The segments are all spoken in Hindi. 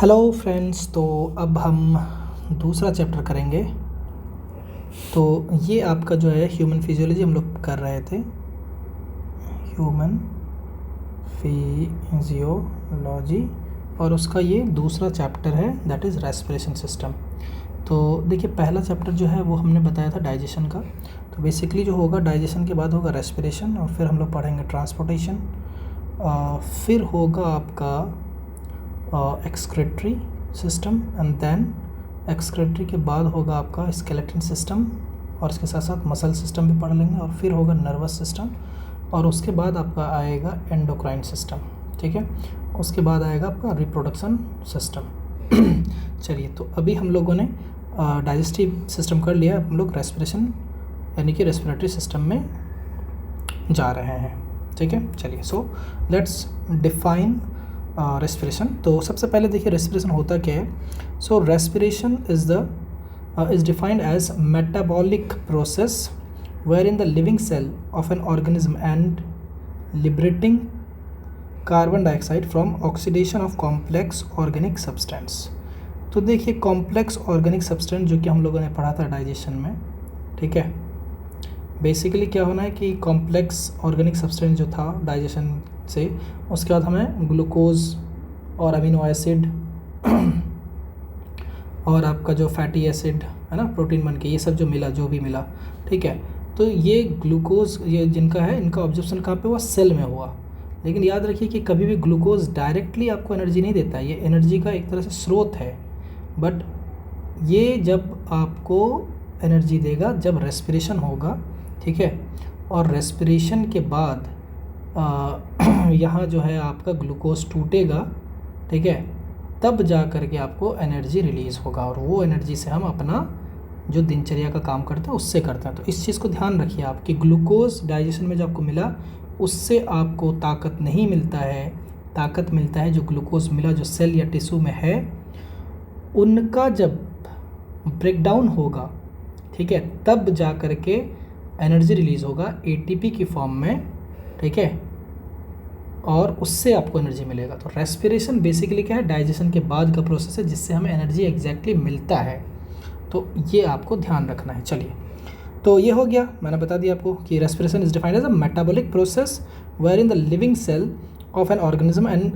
हेलो फ्रेंड्स, तो अब हम दूसरा चैप्टर करेंगे। तो ये आपका जो है ह्यूमन फिजियोलॉजी हम लोग कर रहे थे। ह्यूमन फिजियोलॉजी और उसका ये दूसरा चैप्टर है, दैट इज़ रेस्पिरेशन सिस्टम। तो देखिए, पहला चैप्टर जो है वो हमने बताया था डाइजेशन का। तो बेसिकली जो होगा, डाइजेशन के बाद होगा रेस्पिरेशन, और फिर हम लोग पढ़ेंगे ट्रांसपोर्टेशन, फिर होगा आपका excretory system, and then excretory के बाद होगा आपका स्केलेटन सिस्टम, और इसके साथ साथ मसल सिस्टम भी पढ़ लेंगे, और फिर होगा नर्वस सिस्टम, और उसके बाद आपका आएगा एंडोक्राइन सिस्टम। ठीक है, उसके बाद आएगा आपका रिप्रोडक्शन सिस्टम। चलिए, तो अभी हम लोगों ने डाइजेस्टिव सिस्टम कर लिया, हम लोग रेस्पिरेशन यानी कि रेस्पिरेटरी सिस्टम में जा रहे हैं। ठीक है, चलिए, सो लेट्स डिफाइन रेस्पिरेशन। तो सबसे पहले देखिए, रेस्पिरेशन होता क्या है। So respiration is defined as metabolic process where in the living cell of an organism and liberating carbon dioxide from oxidation of complex organic substance. तो देखिए, कॉम्प्लेक्स ऑर्गेनिक सब्सटेंस जो कि हम लोगों ने पढ़ा था डाइजेशन में, ठीक है, बेसिकली क्या होना है कि कॉम्प्लेक्स ऑर्गेनिक सब्सटेंस जो था डाइजेशन से, उसके बाद हमें ग्लूकोज और अमीनो एसिड और आपका जो फैटी एसिड है ना, प्रोटीन बन के ये सब जो मिला, जो भी मिला, ठीक है। तो ये ग्लूकोज, ये जिनका है, इनका ऑब्जर्प्शन कहाँ पे हुआ, सेल में हुआ। लेकिन याद रखिए कि कभी भी ग्लूकोज डायरेक्टली आपको एनर्जी नहीं देता, ये एनर्जी का एक तरह से स्रोत है, बट ये जब आपको एनर्जी देगा जब रेस्पिरेशन होगा, ठीक है। और रेस्पिरेशन के बाद यहाँ जो है आपका ग्लूकोज टूटेगा, ठीक है, तब जा कर के आपको एनर्जी रिलीज़ होगा, और वो एनर्जी से हम अपना जो दिनचर्या का काम करते हैं उससे करते हैं। तो इस चीज़ को ध्यान रखिए आप कि ग्लूकोज डाइजेशन में जो आपको मिला, उससे आपको ताकत नहीं मिलता है। ताकत मिलता है जो ग्लूकोज मिला, जो सेल या टिश्यू में है, उनका जब ब्रेकडाउन होगा, ठीक है, तब जा कर के एनर्जी रिलीज़ होगा एटीपी की फॉर्म में, ठीक है, और उससे आपको एनर्जी मिलेगा। तो रेस्पिरेशन बेसिकली क्या है, डाइजेशन के बाद का प्रोसेस है जिससे हमें एनर्जी एग्जैक्टली मिलता है। तो ये आपको ध्यान रखना है। चलिए, तो ये हो गया, मैंने बता दिया आपको कि respiration is defined as a metabolic process where in the living cell of an organism and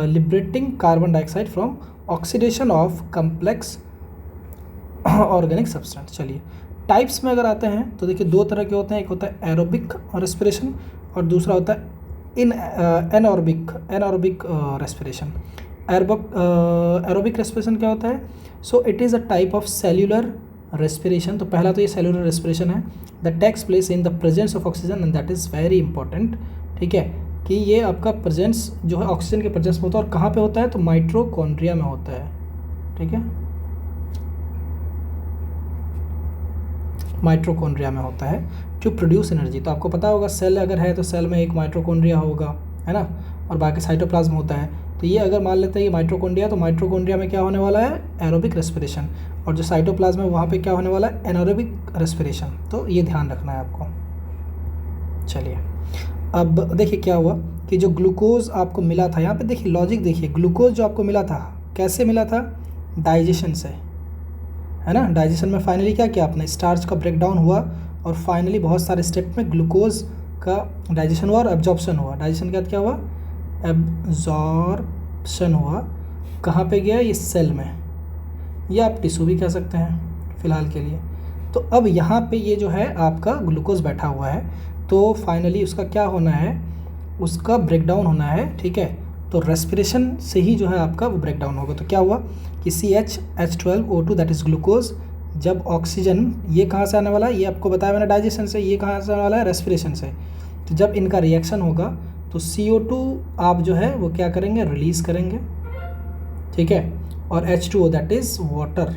liberating carbon dioxide from oxidation of complex organic substance. चलिए, टाइप्स में अगर आते हैं तो देखिए, दो तरह के होते हैं, एक होता है एरोबिक रेस्पिरेशन और दूसरा होता है एनऑर्बिक रेस्पिरेशन। एरोबिक रेस्पिरेशन क्या होता है? So it is a type of cellular respiration. तो पहला तो ये सेल्यूलर रेस्पिरेशन है, that takes place in the presence of oxygen, and that is very important, ठीक है, कि ये आपका प्रेजेंस जो है ऑक्सीजन के प्रेजेंस में होता है। और कहाँ पे होता है? तो माइटोकॉन्ड्रिया में होता है, ठीक है, माइटोकॉन्ड्रिया में होता है, टू प्रोड्यूस एनर्जी। तो आपको पता होगा, सेल अगर है तो सेल में एक माइटोकॉन्ड्रिया होगा, है ना, और बाकी साइटोप्लाज्म होता है। तो ये अगर मान लेते हैं ये माइटोकॉन्ड्रिया, तो माइटोकॉन्ड्रिया में क्या होने वाला है? Aerobic respiration. और जो साइटोप्लाज्म है वहाँ पे क्या होने वाला है? Anaerobic respiration. तो ये ध्यान रखना है आपको। चलिए, अब देखिए क्या हुआ कि जो ग्लूकोज आपको मिला था, यहाँ पे देखिए लॉजिक देखिए, ग्लूकोज जो आपको मिला था कैसे मिला था? डाइजेशन से, है ना। डाइजेशन में फाइनली क्या किया आपने? स्टार्च का ब्रेकडाउन हुआ, और फाइनली बहुत सारे स्टेप में ग्लूकोज का डाइजेशन हुआ और एब्जॉर्प्शन हुआ। डाइजेशन के बाद क्या हुआ? एब्जॉर्प्शन हुआ। कहाँ पे गया? ये सेल में, या आप टिश्यू भी कह सकते हैं फ़िलहाल के लिए। तो अब यहाँ पे ये जो है आपका ग्लूकोज बैठा हुआ है, तो फाइनली उसका क्या होना है? उसका ब्रेकडाउन होना है, ठीक है। तो रेस्पिरेशन से ही जो है आपका वो ब्रेकडाउन होगा। तो क्या हुआ कि CH12O2 दैट इज़ ग्लूकोज, जब ऑक्सीजन, ये कहाँ से आने वाला है? ये आपको बताया मैंने डाइजेशन से। ये कहाँ से आने वाला है? रेस्पिरेशन से। तो जब इनका रिएक्शन होगा तो CO2 आप जो है वो क्या करेंगे? रिलीज़ करेंगे, ठीक है, और H2O दैट इज़ वाटर,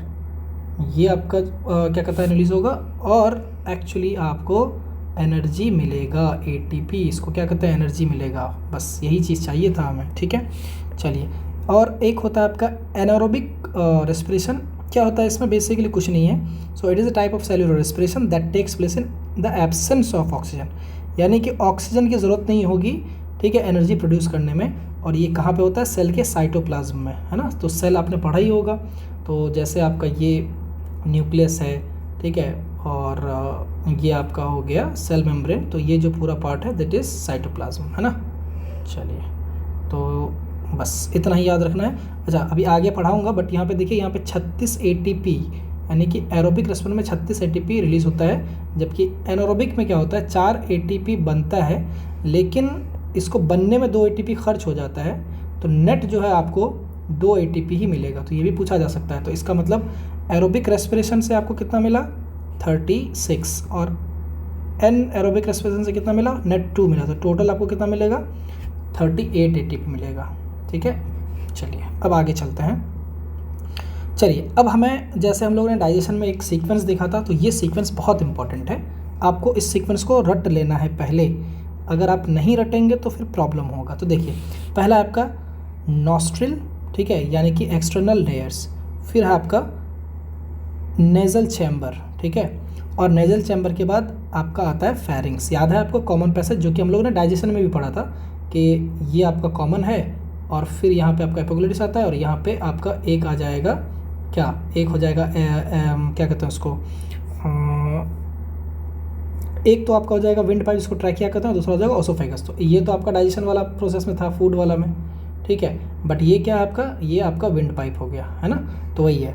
ये आपका क्या कहता है? रिलीज़ होगा, और एक्चुअली आपको एनर्जी मिलेगा, ATP, इसको क्या कहते हैं? एनर्जी मिलेगा। बस यही चीज़ चाहिए था हमें, ठीक है। चलिए, और एक होता है आपका एनारोबिक रेस्पिरेशन। क्या होता है इसमें? बेसिकली कुछ नहीं है। So it is a type of cellular respiration that takes place in the absence of oxygen, यानी कि ऑक्सीजन की ज़रूरत नहीं होगी, ठीक है, एनर्जी प्रोड्यूस करने में, और ये कहाँ पे होता है, सेल के साइटोप्लाज्म में, है ना। तो सेल आपने पढ़ा ही होगा। तो जैसे आपका ये न्यूक्लियस है, ठीक है, और ये आपका हो गया सेल मेम्ब्रेन, तो ये जो पूरा पार्ट है दैट इज़ साइटोप्लाज्म, है ना। चलिए, तो बस इतना ही याद रखना है। अच्छा, अभी आगे पढ़ाऊँगा, बट यहाँ पे देखिए, यहाँ पे 36 ATP, यानी कि एरोबिक रेस्पॉन्स में 36 ATP रिलीज़ होता है, जबकि एनारोबिक में क्या होता है, 4 ATP बनता है, लेकिन इसको बनने में 2 ATP खर्च हो जाता है, तो नेट जो है आपको 2 ATP ही मिलेगा। तो ये भी पूछा जा सकता है। तो इसका मतलब एरोबिक रेस्पिरेशन से आपको कितना मिला, 36, और एन एरोबिक रेस्पिरेशन से कितना मिला, नेट 2 मिला, तो टोटल आपको कितना मिलेगा, 38 ATP मिलेगा। ठीक है, चलिए अब आगे चलते हैं। चलिए, अब हमें, जैसे हम लोगों ने डाइजेशन में एक सीक्वेंस देखा था, तो ये सीक्वेंस बहुत इंपॉर्टेंट है, आपको इस सीक्वेंस को रट लेना है पहले। अगर आप नहीं रटेंगे तो फिर प्रॉब्लम होगा। तो देखिए, पहला है आपका नॉस्ट्रिल, ठीक है, यानी कि एक्सटर्नल लेयर्स, फिर है आपका नेज़ल चैम्बर, ठीक है, और नेज़ल चैम्बर के बाद आपका आता है फेरिंग्स। याद है आपको कॉमन पैसेज, जो कि हम लोगों ने डाइजेशन में भी पढ़ा था कि ये आपका कॉमन है, और फिर यहाँ पे आपका एपिग्लोटिस आता है, और यहाँ पे आपका एक आ जाएगा, क्या एक हो जाएगा, क्या कहते हैं उसको, एक तो आपका हो जाएगा विंड पाइप, जिसको ट्रैकिया कहते हैं, दूसरा हो जाएगा ओसोफेगस। तो ये तो आपका डाइजेशन वाला प्रोसेस में था, फूड वाला में, ठीक है, बट ये क्या है आपका, ये आपका विंड पाइप हो गया, है ना, तो वही है।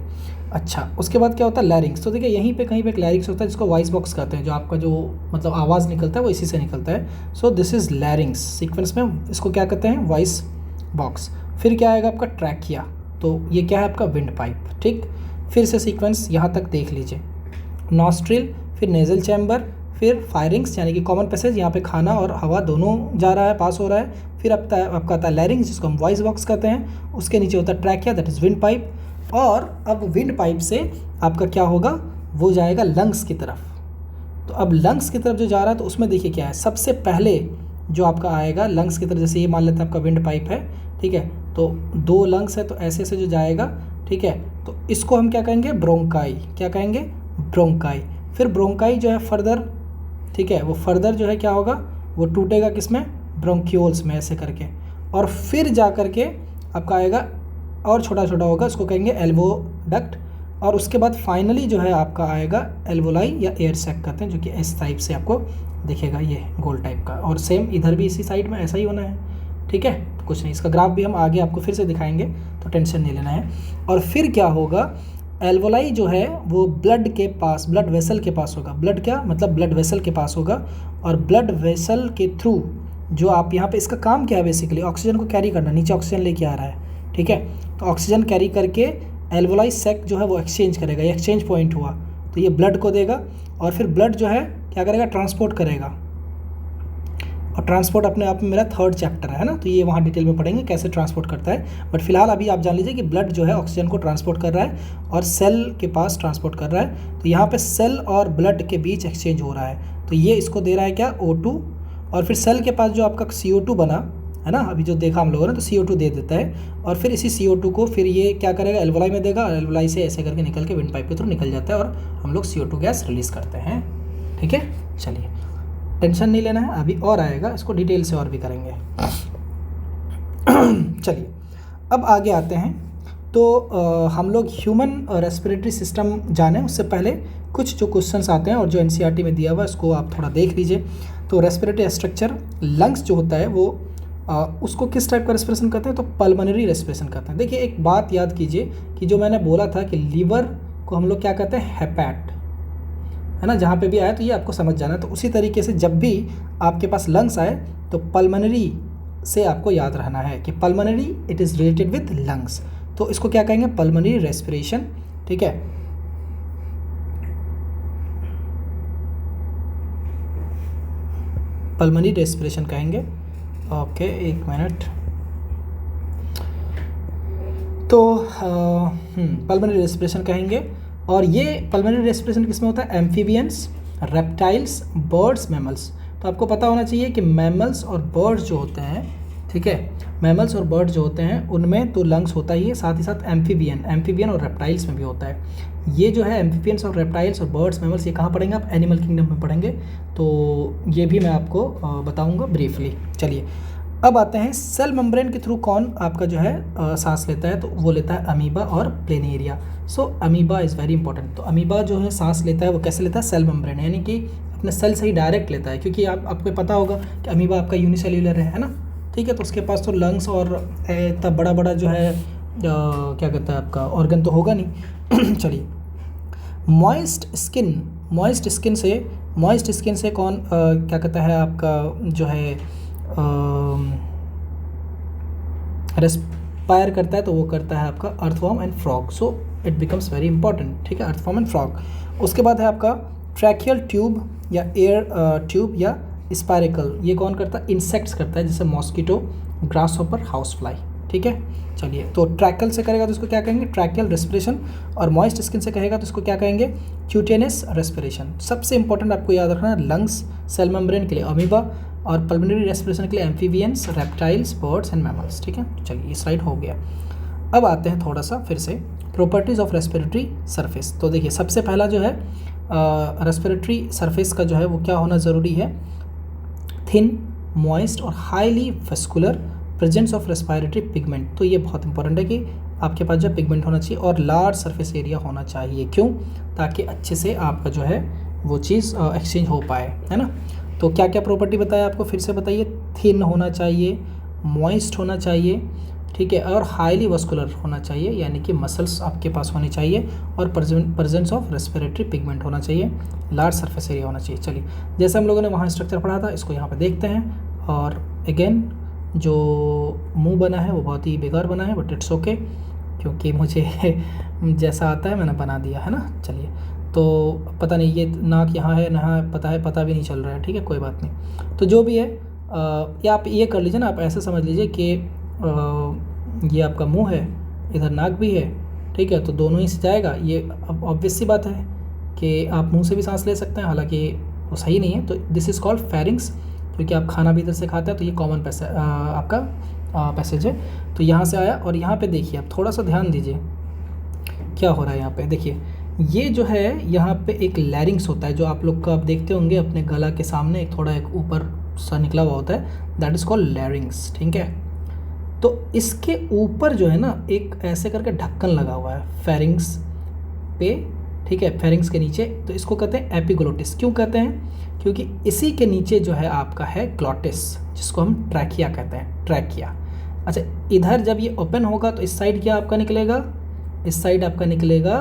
अच्छा, उसके बाद क्या होता है, लैरिंग्स। तो देखिए, यहीं पे कहीं पे एक लैरिंग्स होता है, जिसको वॉइस बॉक्स कहते हैं, जो आपका जो मतलब आवाज़ निकलता है वो इसी से निकलता है। सो दिस इज़ लैरिंग्स, सीक्वेंस में इसको क्या कहते हैं, वॉइस बॉक्स। फिर क्या आएगा आपका ट्रैकिया, तो ये क्या है आपका विंड पाइप, ठीक। फिर से सीक्वेंस यहाँ तक देख लीजिए, नॉस्ट्रिल, फिर नेज़ल चैम्बर, फिर फायरिंग्स यानी कि कॉमन पैसेज, यहाँ पे खाना और हवा दोनों जा रहा है, पास हो रहा है। फिर आपका आता है लैरिंग्स, जिसको हम वॉइस बॉक्स कहते हैं, उसके नीचे होता है trachea, that is wind pipe, और अब विंड पाइप से आपका क्या होगा, वो जाएगा लंग्स की तरफ। तो अब लंग्स की तरफ जो जा रहा है, तो उसमें देखिए क्या है, सबसे पहले जो आपका आएगा लंग्स की तरफ, जैसे ये मान लेते हैं आपका विंड पाइप है, ठीक है, तो 2 लंग्स है, तो ऐसे ऐसे जो जाएगा, ठीक है, तो इसको हम क्या कहेंगे, ब्रोंकाई, क्या कहेंगे, ब्रोंकाई। फिर ब्रोंकाई जो है फर्दर, ठीक है, वो फर्दर जो है क्या होगा, वो टूटेगा किसमें, ब्रोंक्यूल्स में, ऐसे करके, और फिर जा करके आपका आएगा और छोटा छोटा होगा, उसको कहेंगे एल्वोडक्ट, और उसके बाद फाइनली जो है आपका आएगा एल्वोलाई या एयर सैक कहते हैं, जो कि इस टाइप से आपको दिखेगा, ये गोल टाइप का, और सेम इधर भी इसी साइड में ऐसा ही होना है, ठीक है। तो कुछ नहीं, इसका ग्राफ भी हम आगे आपको फिर से दिखाएंगे, तो टेंशन नहीं लेना है। और फिर क्या होगा, एल्वोलाई जो है वो ब्लड के पास, ब्लड वेसल के पास होगा, ब्लड क्या मतलब ब्लड वेसल के पास होगा, और ब्लड वेसल के थ्रू जो आप यहाँ पे, इसका काम क्या है बेसिकली, ऑक्सीजन को कैरी करना, नीचे ऑक्सीजन लेके आ रहा है, ठीक है, तो ऑक्सीजन कैरी करके एल्वोलाई सैक जो है वो एक्सचेंज करेगा, ये एक्सचेंज पॉइंट हुआ, तो ये ब्लड को देगा, और फिर ब्लड जो है क्या करेगा, ट्रांसपोर्ट करेगा, और ट्रांसपोर्ट अपने आप में मेरा 3rd चैप्टर है ना, तो ये वहाँ डिटेल में पढ़ेंगे कैसे ट्रांसपोर्ट करता है। बट फिलहाल अभी आप जान लीजिए कि ब्लड जो है ऑक्सीजन को ट्रांसपोर्ट कर रहा है और सेल के पास ट्रांसपोर्ट कर रहा है, तो यहाँ पे सेल और ब्लड के बीच एक्सचेंज हो रहा है, तो ये इसको दे रहा है क्या, O2, और फिर सेल के पास जो आपका CO2 बना है ना, अभी जो देखा हम लोगों ने, तो CO2 दे देता है, और फिर इसी CO2 को फिर ये क्या करेगा, एल्वोलाई में देगा, और एल्वोलाई से ऐसे करके निकल के विंड पाइप के थ्रू निकल जाता है, और हम लोग CO2 गैस रिलीज़ करते हैं, ठीक है। चलिए, टेंशन नहीं लेना है, अभी और आएगा, इसको डिटेल से और भी करेंगे। चलिए, अब आगे आते हैं। तो हम लोग ह्यूमन रेस्पिरेटरी सिस्टम जाने उससे पहले कुछ जो क्वेश्चंस आते हैं, और जो NCERT में दिया हुआ है उसको आप थोड़ा देख लीजिए। तो रेस्पिरेटरी स्ट्रक्चर, लंग्स जो होता है वो उसको किस टाइप का रेस्पिरेशन करते हैं, तो पल्मोनरी रेस्पिरेशन करते हैं। देखिए, एक बात याद कीजिए कि जो मैंने बोला था कि लीवर को हम लोग क्या कहते हैं, हेपैट, है ना, जहाँ पे भी आया तो ये आपको समझ जाना है। तो उसी तरीके से जब भी आपके पास लंग्स आए तो पल्मोनरी से आपको याद रहना है कि pulmonary it is related with lungs, तो इसको क्या कहेंगे, पल्मोनरी रेस्पिरेशन, ठीक है। पल्मोनरी रेस्पिरेशन कहेंगे, ओके, एक मिनट। तो पल्मोनरी रेस्पिरेशन कहेंगे, और ये पल्मोनरी रेस्पिरेशन किस में होता है, एम्फीबियंस, रेप्टाइल्स, बर्ड्स, मैमल्स। तो आपको पता होना चाहिए कि मैमल्स और बर्ड्स जो होते हैं, ठीक है, मैमल्स और बर्ड्स जो होते हैं उनमें तो लंग्स होता ही है, साथ ही साथ एम्फीबियन और रेप्टाइल्स में भी होता है। ये जो है एम्फीबियंस और रेप्टाइल्स और बर्ड्स, मैमल्स, ये कहाँ पढ़ेंगे आप, एनिमल किंगडम में पढ़ेंगे, तो ये भी मैं आपको बताऊँगा ब्रीफली। चलिए, अब आते हैं सेल मेम्ब्रेन के थ्रू कौन आपका जो है सांस लेता है, तो वो लेता है अमीबा और planaria. So amoeba is very important. तो अमीबा जो है सांस लेता है वो कैसे लेता है, सेल मेम्ब्रेन, यानी कि अपने सेल से ही डायरेक्ट लेता है, क्योंकि आपको पता होगा कि अमीबा आपका यूनिसेल्यूलर है ना, ठीक है। तो उसके पास तो लंग्स और इतना बड़ा बड़ा जो है क्या कहता है आपका ऑर्गन तो होगा नहीं। चलिए, मॉइस्ट स्किन से कौन क्या कहता है आपका जो है रेस्पायर करता है, तो वो करता है आपका earthworm and frog. So it becomes very important, ठीक है, अर्थवर्म एंड फ्रॉग। उसके बाद है आपका ट्रैकियल ट्यूब या एयर ट्यूब या स्पायरिकल, ये कौन करता है, इंसेक्ट्स करता है, जैसे मॉस्किटो, ग्रासहॉपर, हाउस फ्लाई, ठीक है। चलिए, तो ट्रैकल से करेगा तो इसको क्या कहेंगे, ट्रैकियल रेस्पिरेशन, और मॉइस्ट स्किन से कहेगा तो इसको क्या कहेंगे, क्यूटेनियस रेस्पिरेशन। सबसे इंपॉर्टेंट आपको याद रखना है, लंग्स सेल मेम्ब्रेन के लिए अमीबा और पल्मोनरी रेस्पिरेशन के लिए amphibians, reptiles, birds and mammals, ठीक है। चलिए, ये स्लाइड हो गया। अब आते हैं थोड़ा सा फिर से प्रॉपर्टीज़ ऑफ रेस्पिरेटरी सरफेस। तो देखिए, सबसे पहला जो है रेस्पिरेटरी सरफेस का जो है वो क्या होना ज़रूरी है, थिन, मॉइस्ट और highly vascular, presence of respiratory pigment. तो ये बहुत इंपॉर्टेंट है कि आपके पास जो पिगमेंट होना चाहिए और लार्ज सरफेस एरिया होना चाहिए। क्यों, ताकि अच्छे से आपका जो है वो चीज़ एक्सचेंज हो पाए, है ना। तो क्या क्या प्रॉपर्टी बताया आपको, फिर से बताइए, थिन होना चाहिए, मॉइस्ट होना चाहिए, ठीक है, और हाईली वस्कुलर होना चाहिए, यानी कि मसल्स आपके पास होनी चाहिए, और प्रेजेंस ऑफ रेस्पिरेटरी पिगमेंट होना चाहिए, लार्ज सरफेस एरिया होना चाहिए। चलिए, जैसे हम लोगों ने वहाँ स्ट्रक्चर पढ़ा था, इसको यहाँ पे देखते हैं। और अगेन जो मुंह बना है वो बहुत ही बेकार बना है, बट इट्स ओके, क्योंकि मुझे जैसा आता है मैंने बना दिया है ना। चलिए, तो पता नहीं ये नाक यहाँ है ना, पता भी नहीं चल रहा है, ठीक है, कोई बात नहीं। तो जो भी है या आप ये कर लीजिए ना, आप ऐसे समझ लीजिए कि ये आपका मुंह है, इधर नाक भी है, ठीक है, तो दोनों ही से जाएगा। ये अब ऑब्वियस सी बात है कि आप मुंह से भी सांस ले सकते हैं, हालांकि वो सही नहीं है। तो दिस इज़ कॉल्ड फेरिंग्स, क्योंकि आप खाना भी इधर से खाते हैं, तो ये कॉमन आपका पैसेज है। तो यहाँ से आया, और यहाँ पे देखिए, आप थोड़ा सा ध्यान दीजिए क्या हो रहा है यहाँ पे। देखिए, ये जो है यहाँ पे एक लैरिंग्स होता है, जो आप लोग का आप देखते होंगे अपने गला के सामने एक थोड़ा एक ऊपर सा निकला हुआ होता है, दैट इज़ कॉल्ड लैरिंग्स, ठीक है। तो इसके ऊपर जो है ना एक ऐसे करके ढक्कन लगा हुआ है फेरिंग्स पे, ठीक है, फेरिंग्स के नीचे, तो इसको कहते हैं एपिग्लोटिस। क्यों कहते हैं, क्योंकि इसी के नीचे जो है आपका है ग्लॉटिस, जिसको हम ट्रैकिया कहते हैं, ट्रैकिया। अच्छा, इधर जब ये ओपन होगा तो इस साइड क्या आपका निकलेगा, इस साइड आपका निकलेगा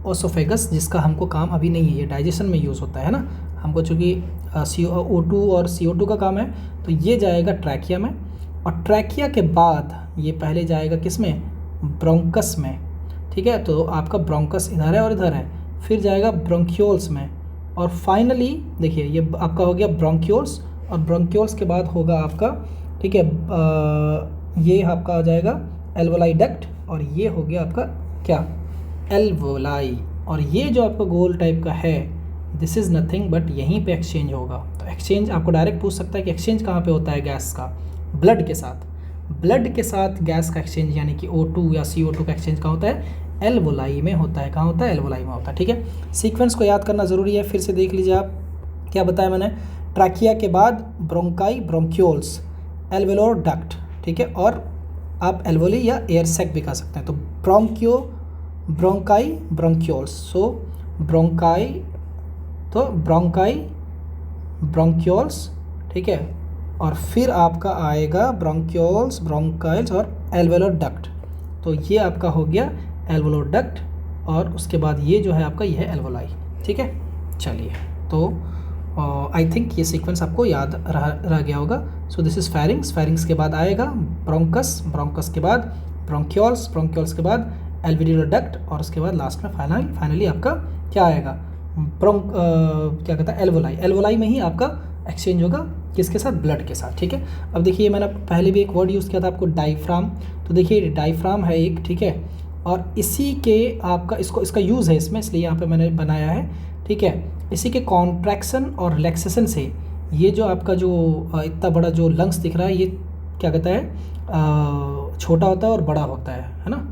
ओसोफेगस, जिसका हमको काम अभी नहीं है, ये डाइजेशन में यूज़ होता है ना हमको, चूँकि CO2 और CO2 का काम है। तो ये जाएगा ट्रैकिया में, और ट्रैकिया के बाद ये पहले जाएगा किस में, ब्रोंकस में, ठीक है। तो आपका ब्रोंकस इधर है और इधर है, फिर जाएगा ब्रोंक्यूल्स में, और फाइनली देखिए ये आपका हो गया ब्रोंक्यूल्स, और ब्रोंक्यूल्स के बाद होगा आपका, ठीक है, ये आपका आ जाएगा एल्वोलाई डक्ट, और ये हो गया आपका क्या, एल्वोलाई। और ये जो आपका गोल टाइप का है, दिस इज़ नथिंग बट यहीं पे एक्सचेंज होगा। तो एक्सचेंज आपको डायरेक्ट पूछ सकता है कि एक्सचेंज कहाँ पे होता है गैस का, ब्लड के साथ। ब्लड के साथ गैस का एक्सचेंज यानी कि O2 या CO2 का एक्सचेंज कहाँ होता है, एल्वोलाई में होता है। कहाँ होता है, एल्वोलाई में होता है, ठीक है। सीक्वेंस को याद करना ज़रूरी है, फिर से देख लीजिए आप, क्या बताया मैंने, ट्रैकिया के बाद ब्रोंकाई, ब्रोंक्यूल्स, एल्वेलोर डक्ट, ठीक है, और आप एल्वोली या एयर सैक भी कह सकते हैं। तो ब्रोंकाई, ब्रोंक्यूल्स, सो ब्रोंकाई, तो ब्रोंकाई, ब्रोंक्यूल्स, ठीक है, और फिर आपका आएगा ब्रोंक्यूल्स, ब्रोंकाइल्स और एल्वेलोर डक्ट। तो ये आपका हो गया एल्वेलोर डक्ट, और उसके बाद ये जो है आपका ये है एल्वोलाई, ठीक है। चलिए, तो आई थिंक ये सीक्वेंस आपको याद रह गया होगा। सो दिस इज़ फेरिंग्स, फेरिंग्स के बाद आएगा ब्रोंकस, ब्रोंकस के बाद ब्रोंक्यूल्स, ब्रोंक्यूल्स के बाद एल्वेलोर डक्ट, और उसके बाद लास्ट में फाइनली आपका क्या आएगा, क्या कहता है, एल्वोलाई। एल्वोलाई में ही आपका एक्सचेंज होगा किसके साथ, ब्लड के साथ, ठीक है। अब देखिए, मैंने पहले भी एक वर्ड यूज़ किया था आपको, डायफ्राम। तो देखिए, डायफ्राम है एक, ठीक है, और इसी के आपका इसका यूज़ है इसमें, इसलिए यहाँ पे मैंने बनाया है, ठीक है। इसी के कॉन्ट्रैक्शन और रिलैक्सेशन से ये जो आपका जो इतना बड़ा जो लंग्स दिख रहा है, ये क्या कहता है, छोटा होता है और बड़ा होता है ना,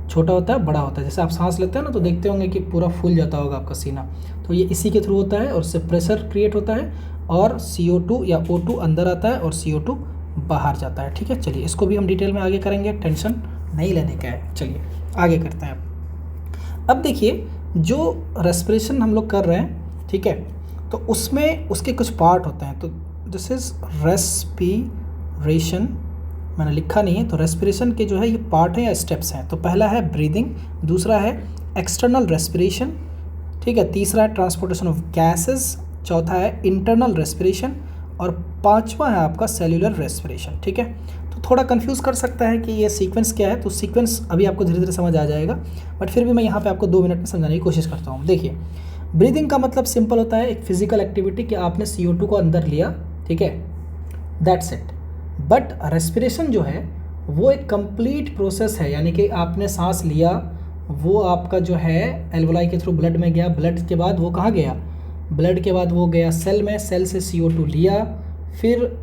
छोटा होता है बड़ा होता है। जैसे आप सांस लेते हैं ना, तो देखते होंगे कि पूरा फूल जाता होगा आपका सीना, तो ये इसी के थ्रू होता है, और उससे प्रेशर क्रिएट होता है, और CO2 या O2 अंदर आता है और CO2 बाहर जाता है। ठीक है, चलिए इसको भी हम डिटेल में आगे करेंगे, टेंशन नहीं लेने का है। चलिए आगे करते हैं। अब देखिए जो रेस्पिरेशन हम लोग कर रहे हैं, ठीक है, तो उसमें उसके कुछ पार्ट होते हैं। तो दिस इज़ रेस्पिरेशन, मैंने लिखा नहीं है, तो रेस्पिरेशन के जो है ये पार्ट है या स्टेप्स हैं। तो पहला है ब्रीदिंग, दूसरा है एक्सटर्नल रेस्पिरेशन, ठीक है, तीसरा है ट्रांसपोर्टेशन ऑफ गैसेस, चौथा है इंटरनल रेस्पिरेशन और पांचवा है आपका सेल्यूलर रेस्पिरेशन। ठीक है, तो थोड़ा कंफ्यूज कर सकता है कि ये सीक्वेंस क्या है, तो सीक्वेंस अभी आपको धीरे धीरे समझ आ जाएगा, बट फिर भी मैं यहाँ पे आपको 2 मिनट में समझाने की कोशिश करता हूँ। देखिए ब्रीदिंग का मतलब सिंपल होता है एक फिजिकल एक्टिविटी कि आपने CO2 को अंदर लिया, ठीक है, दैट्स इट। बट रेस्पिरेशन जो है वो एक कंप्लीट प्रोसेस है, यानी कि आपने सांस लिया, वो आपका जो है एल्वोलाई के थ्रू ब्लड में गया, ब्लड के बाद वो कहाँ गया, ब्लड के बाद वो गया सेल में, सेल से CO2 लिया, फिर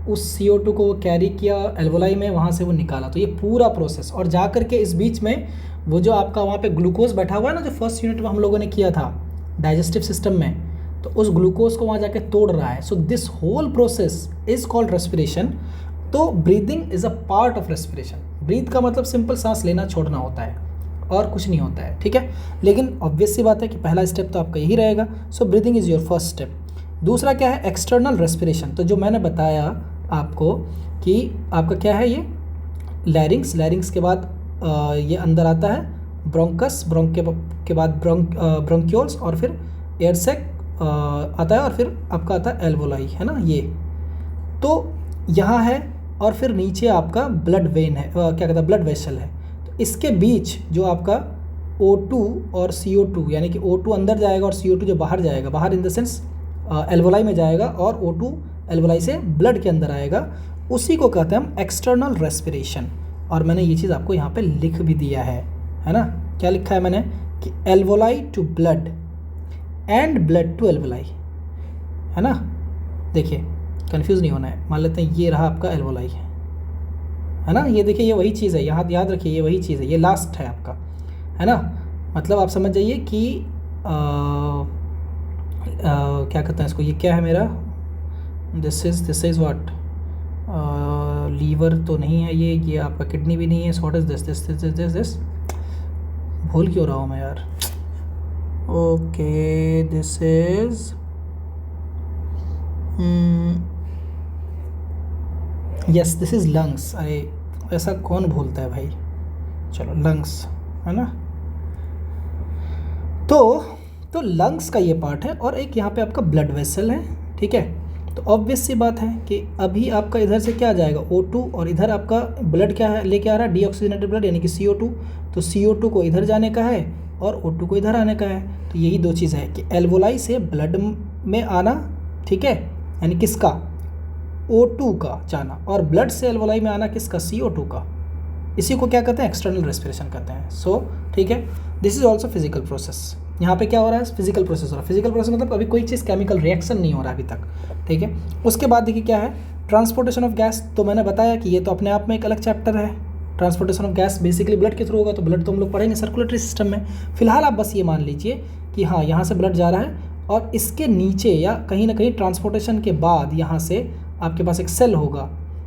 उस CO2 को वो कैरी किया एल्वोलाई में, वहाँ से वो निकाला। तो ये पूरा प्रोसेस, और जा कर के इस बीच में वो जो आपका वहाँ पे ग्लूकोज बैठा हुआ है ना, जो फर्स्ट यूनिट में हम लोगों ने किया था डाइजेस्टिव सिस्टम में, तो उस ग्लूकोज को वहाँ जाके तोड़ रहा है। So this whole process is called respiration. तो breathing is a part of respiration. Breath का मतलब सिंपल सांस लेना छोड़ना होता है और कुछ नहीं होता है, ठीक है। लेकिन ऑब्वियस सी बात है कि पहला स्टेप तो आपका यही रहेगा। So breathing is your first step. दूसरा क्या है, एक्सटर्नल रेस्पिरेशन। तो जो मैंने बताया आपको कि आपका क्या है, ये लैरिंग्स, लैरिंग्स के बाद ये अंदर आता है ब्रोंकस, ब्रोंक के बाद ब्रोंक्यूल्स, और फिर एयर सैक आता है, और फिर आपका आता है एल्वोलाई, है ना ये। तो यहाँ है, और फिर नीचे आपका ब्लड वेन है, क्या कहता है, ब्लड वेसल है। तो इसके बीच जो आपका O2 और CO2, यानी कि O2 अंदर जाएगा और CO2 जो बाहर जाएगा, बाहर इन द सेंस एल्वोलाई में जाएगा, और O2 एल्वोलाई से ब्लड के अंदर आएगा, उसी को कहते हैं हम एक्सटर्नल रेस्पिरेशन। और मैंने ये चीज़ आपको यहाँ पे लिख भी दिया है ना। क्या लिखा है मैंने कि alveoli to blood and blood to alveoli, है ना। देखिए कंफ्यूज नहीं होना है। मान लेते हैं ये रहा आपका एल्वोलाई, है ना, ये देखिए ये वही चीज़ है, यहाँ याद रखिए ये वही चीज़ है, ये लास्ट है आपका, है ना। मतलब आप समझ जाइए कि क्या कहते हैं इसको, ये क्या है मेरा, दिस इज़ व्हाट, लीवर तो नहीं है ये आपका किडनी भी नहीं है। व्हाट इज़ दिस, भूल क्यों रहा हूँ मैं यार। Okay this is yes, this is lungs. अरे ऐसा कौन भूलता है भाई, चलो लंग्स, है ना। तो लंग्स का ये पार्ट है, और एक यहाँ पे आपका ब्लड वेसल है, ठीक है। तो ऑब्वियस सी बात है कि अभी आपका इधर से क्या जाएगा, O2, और इधर आपका ब्लड क्या है लेके आ रहा है, डीऑक्सीजनेटेड ब्लड यानी कि CO2। तो CO2 को इधर जाने का है और O2 को इधर आने का है। तो यही दो चीज़ है कि एल्वोलाई से ब्लड में आना, ठीक है, यानी किसका, O2 का जाना, और ब्लड से एल्वोलाई में आना किसका, CO2 का। इसी को क्या कहते हैं, एक्सटर्नल रेस्पिरेशन कहते हैं। सो ठीक है, this is also physical process. यहाँ पे क्या हो रहा है, फिजिकल प्रोसेस हो रहा है। फिजिकल प्रोसेस मतलब अभी कोई चीज़ केमिकल रिएक्शन नहीं हो रहा अभी तक, ठीक है। उसके बाद देखिए क्या है, ट्रांसपोर्टेशन ऑफ गैस। तो मैंने बताया कि ये तो अपने आप में एक अलग चैप्टर है। Transportation of gas basically blood के थ्रू होगा, तो ब्लड तो हम लोग पढ़ेंगे सर्कुलेटरी सिस्टम में। फिलहाल आप बस ये मान लीजिए कि हाँ यहाँ से ब्लड जा रहा है, और इसके नीचे या कहीं ना कहीं ट्रांसपोर्टेशन के बाद यहाँ से आपके पास एक सेल होगा,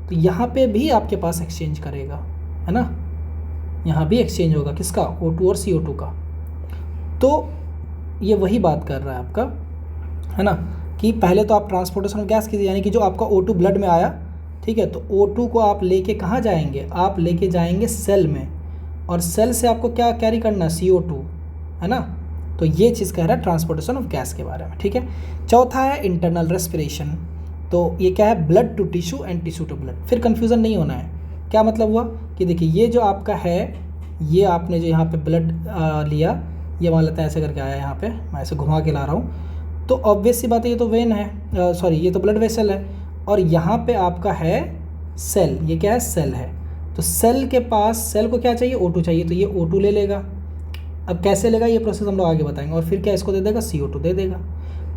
तो यहाँ पे भी आपके पास एक्सचेंज करेगा, है ना। यहाँ भी एक्सचेंज होगा किसका, O2 और CO2 का। तो ये वही बात कर रहा है आपका, है ना, कि पहले तो आप ट्रांसपोर्टेशन ऑफ गैस कीजिए, यानी कि जो आपका O2 ब्लड में आया, ठीक है, तो O2 को आप लेके कहाँ जाएंगे, आप लेके जाएंगे सेल में, और सेल से आपको क्या कैरी करना है, CO2, है ना। तो ये चीज़ कह रहा है ट्रांसपोर्टेशन ऑफ गैस के बारे में, ठीक है। चौथा है इंटरनल रेस्पिरेशन। तो ये क्या है, blood to tissue and tissue to blood. फिर कन्फ्यूज़न नहीं होना है। क्या मतलब हुआ कि देखिए ये जो आपका है, ये आपने जो यहाँ पे ब्लड लिया, ये मान लेते हैं ऐसे करके आया, यहाँ पे मैं ऐसे घुमा के ला रहा हूँ, तो ऑब्वियस सी बात है ये तो वेन है, सॉरी ये तो ब्लड वेसल है, और यहाँ पे आपका है सेल। ये क्या है, सेल है। तो सेल के पास, सेल को क्या चाहिए, O2 चाहिए, तो ये O2 ले लेगा। अब कैसे लेगा ये प्रोसेस हम लोग आगे बताएंगे, और फिर क्या इसको दे देगा, CO2 दे देगा।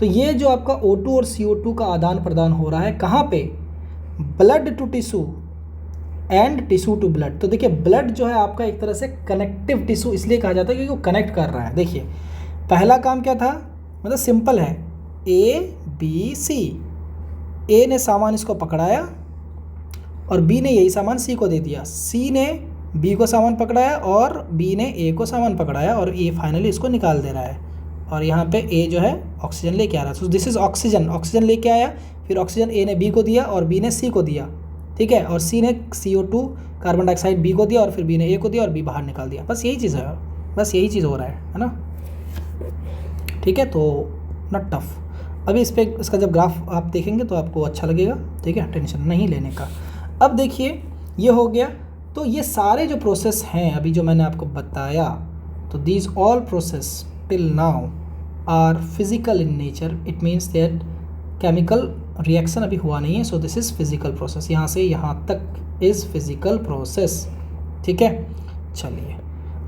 तो ये जो आपका O2 और CO2 का आदान प्रदान हो रहा है कहाँ पे, blood to tissue and tissue to blood. तो देखिए ब्लड जो है आपका एक तरह से कनेक्टिव टिश्यू इसलिए कहा जाता है क्योंकि वो कनेक्ट कर रहा है। देखिए पहला काम क्या था, मतलब सिंपल है, A B C। ए ने सामान इसको पकड़ाया, और बी ने यही सामान सी को दे दिया, सी ने बी को सामान पकड़ाया और बी ने ए को सामान पकड़ाया और ए फाइनली इसको निकाल दे रहा है। और यहाँ पे ए जो है ऑक्सीजन लेके आ रहा है, so this is oxygen, oxygen लेके आया, फिर ऑक्सीजन ए ने बी को दिया और बी ने सी को दिया, ठीक है, और सी ने CO2 कार्बन डाइऑक्साइड बी को दिया और फिर बी ने ए को दिया और बी बाहर निकाल दिया। बस यही चीज़ है, बस यही चीज़ हो रहा है ना, ठीक है। तो नॉट टफ। अभी इस पर इसका जब ग्राफ आप देखेंगे तो आपको अच्छा लगेगा, ठीक है, टेंशन नहीं लेने का। अब देखिए ये हो गया। तो ये सारे जो प्रोसेस हैं अभी जो मैंने आपको बताया, तो these all process till now are physical in nature, it means that chemical reaction अभी हुआ नहीं है, so this is physical process, यहाँ से यहाँ तक इज़ फिजिकल प्रोसेस, ठीक है। चलिए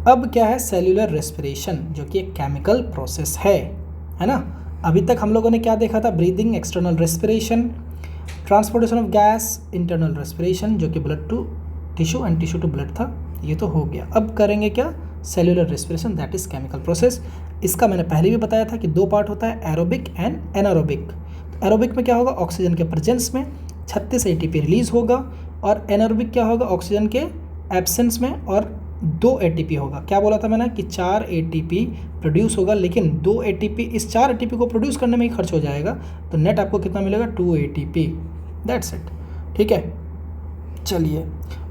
अब क्या है, सेल्यूलर रेस्पिरेशन, जो कि एक केमिकल प्रोसेस है ना। अभी तक हम लोगों ने क्या देखा था, breathing, external respiration, transportation of gas, internal respiration, जो कि blood to tissue and tissue to blood था, ये तो हो गया। अब करेंगे क्या, cellular respiration, that is chemical process. इसका मैंने पहले भी बताया था कि दो पार्ट होता है, एरोबिक एंड एनारोबिक। एरोबिक में क्या होगा, ऑक्सीजन के प्रेजेंस में 36 ATP रिलीज होगा, और एनारोबिक क्या होगा, ऑक्सीजन के एब्सेंस में और 2 ATP होगा। क्या बोला था मैंने कि 4 ATP प्रोड्यूस होगा, लेकिन 2 ATP, इस 4 ATP को प्रोड्यूस करने में ही खर्च हो जाएगा, तो नेट आपको कितना मिलेगा, 2 ATP, दैट्स इट, ठीक है। चलिए,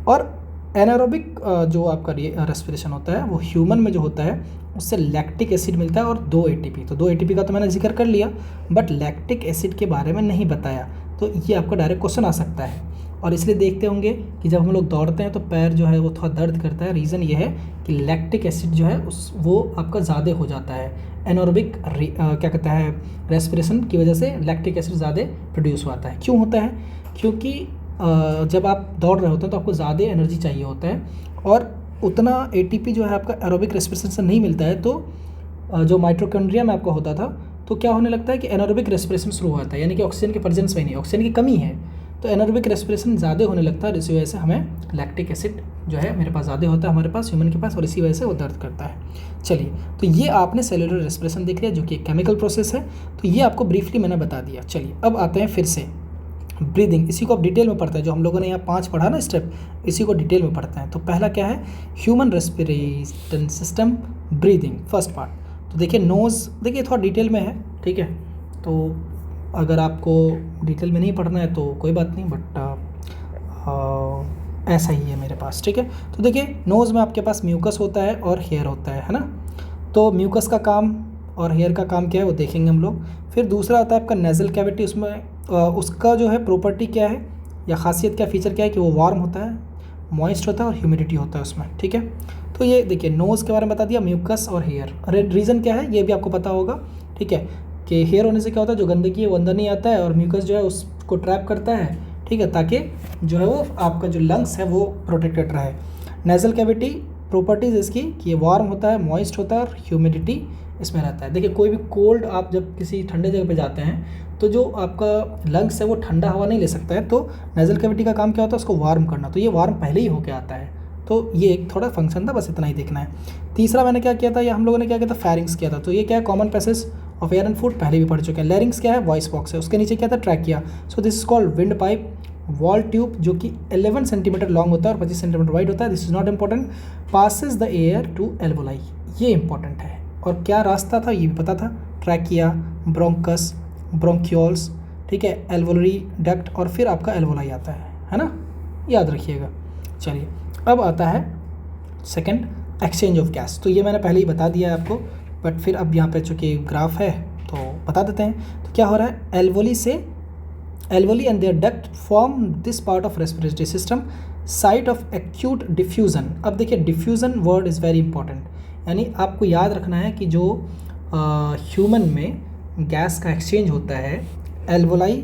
और एनारोबिक जो आपका रेस्पिरेशन होता है वो ह्यूमन में जो होता है उससे लैक्टिक एसिड मिलता है और 2 ATP। तो 2 ATP का तो मैंने जिक्र कर लिया, बट लैक्टिक एसिड के बारे में नहीं बताया, तो ये आपका डायरेक्ट क्वेश्चन आ सकता है। और इसलिए देखते होंगे कि जब हम लोग दौड़ते हैं तो पैर जो है वो थोड़ा दर्द करता है, रीज़न ये है कि लैक्टिक एसिड जो है वो आपका ज़्यादा हो जाता है। एनारोबिक क्या कहता है, रेस्पिरेशन की वजह से लैक्टिक एसिड ज़्यादा प्रोड्यूस होता है। क्यों होता है, क्योंकि जब आप दौड़ रहे होते हैं तो आपको ज़्यादा एनर्जी चाहिए होता है, और उतना ATP जो है आपका एरोबिक रेस्पिरेशन से नहीं मिलता है, तो जो माइटोकॉन्ड्रिया में आपका होता था, तो क्या होने लगता है कि एनारोबिक रेस्पिरेशन शुरू हो जाता है, यानी कि ऑक्सीजन के प्रेजेंस में नहीं, ऑक्सीजन की कमी है, तो एनारोबिक रेस्पिरेशन ज़्यादा होने लगता है। इसी वजह से हमें लैक्टिक एसिड जो है मेरे पास ज़्यादा होता है, हमारे पास, ह्यूमन के पास, और इसी वजह से वो दर्द करता है। चलिए, तो ये आपने सेलुलर रेस्पिरेशन देख लिया, जो कि एक केमिकल प्रोसेस है, तो ये आपको ब्रीफली मैंने बता दिया। चलिए अब आते हैं फिर से ब्रीदिंग, इसी को आप डिटेल में पढ़ते हैं, जो हम लोगों ने यहाँ 5 पढ़ा ना स्टेप, इसी को डिटेल में पढ़ते हैं। तो पहला क्या है, human respiration system, breathing, first part. तो देखिए नोज़, देखिए थोड़ा डिटेल में है, ठीक है, तो अगर आपको डिटेल में नहीं पढ़ना है तो कोई बात नहीं, बट ऐसा ही है मेरे पास, ठीक है। तो देखिए नोज़ में आपके पास म्यूकस होता है और हेयर होता है ना। तो म्यूकस का काम और हेयर का काम क्या है वो देखेंगे हम लोग। फिर दूसरा आता है आपका नेज़ल कैविटी, उसमें उसका जो है प्रॉपर्टी क्या है या खासियत क्या, फीचर क्या है कि वो वार्म होता है, मॉइस्ट होता है और ह्यूमिडिटी होता है उसमें, ठीक है। तो ये देखिए नोज़ के बारे में बता दिया, म्यूकस और हेयर। रीज़न क्या है ये भी आपको पता होगा, ठीक है, कि हेयर होने से क्या होता है, जो गंदगी है वो अंदर नहीं आता है, और म्यूकस जो है उसको ट्रैप करता है, ठीक है, ताकि जो है वो आपका जो लंग्स है वो प्रोटेक्टेड रहे। नेज़ल कैविटी प्रॉपर्टीज़ इसकी कि ये वार्म होता है, मॉइस्ट होता है और ह्यूमिडिटी इसमें रहता है। देखिए कोई भी कोल्ड, आप जब किसी ठंडे जगह पे जाते हैं तो जो आपका लंग्स है वो ठंडा हवा नहीं ले सकता है, तो नेज़ल कैविटी का काम क्या होता है, उसको वार्म करना। तो ये वार्म पहले ही होके आता है, तो ये एक थोड़ा फंक्शन था, बस इतना ही देखना है। तीसरा मैंने क्या किया था, या हम लोगों ने क्या किया था, फेरिंग्स किया था। तो ये क्या है, common passage of air and food, पहले भी पढ़ चुके हैं। लैरिंग्स क्या है, वॉइस बॉक्स है, उसके नीचे क्या था, trachea. So this is called wind pipe, wall tube, जो कि 11 सेंटीमीटर लॉन्ग होता है और 25 सेंटीमीटर वाइड होता है। This is not important. Passes the air to alveoli, ये इंपॉर्टेंट है। और क्या रास्ता था ये भी पता था, ट्रैकिया, ब्रोंकस, ब्रोंक्यूल्स, ठीक है, एल्वोलरी डक्ट, और फिर आपका एल्वोलाई आता है ना, याद रखिएगा। चलिए अब आता है सेकंड, एक्सचेंज ऑफ गैस। तो ये मैंने पहले ही बता दिया है आपको, बट फिर अब यहाँ पे चूँकि ग्राफ है तो बता देते हैं। तो क्या हो रहा है, एल्वोली से, alveoli and their duct form this part of respiratory system, site of acute diffusion. अब देखिए diffusion word is very important, यानी आपको याद रखना है कि जो ह्यूमन में गैस का एक्सचेंज होता है एल्वोलाई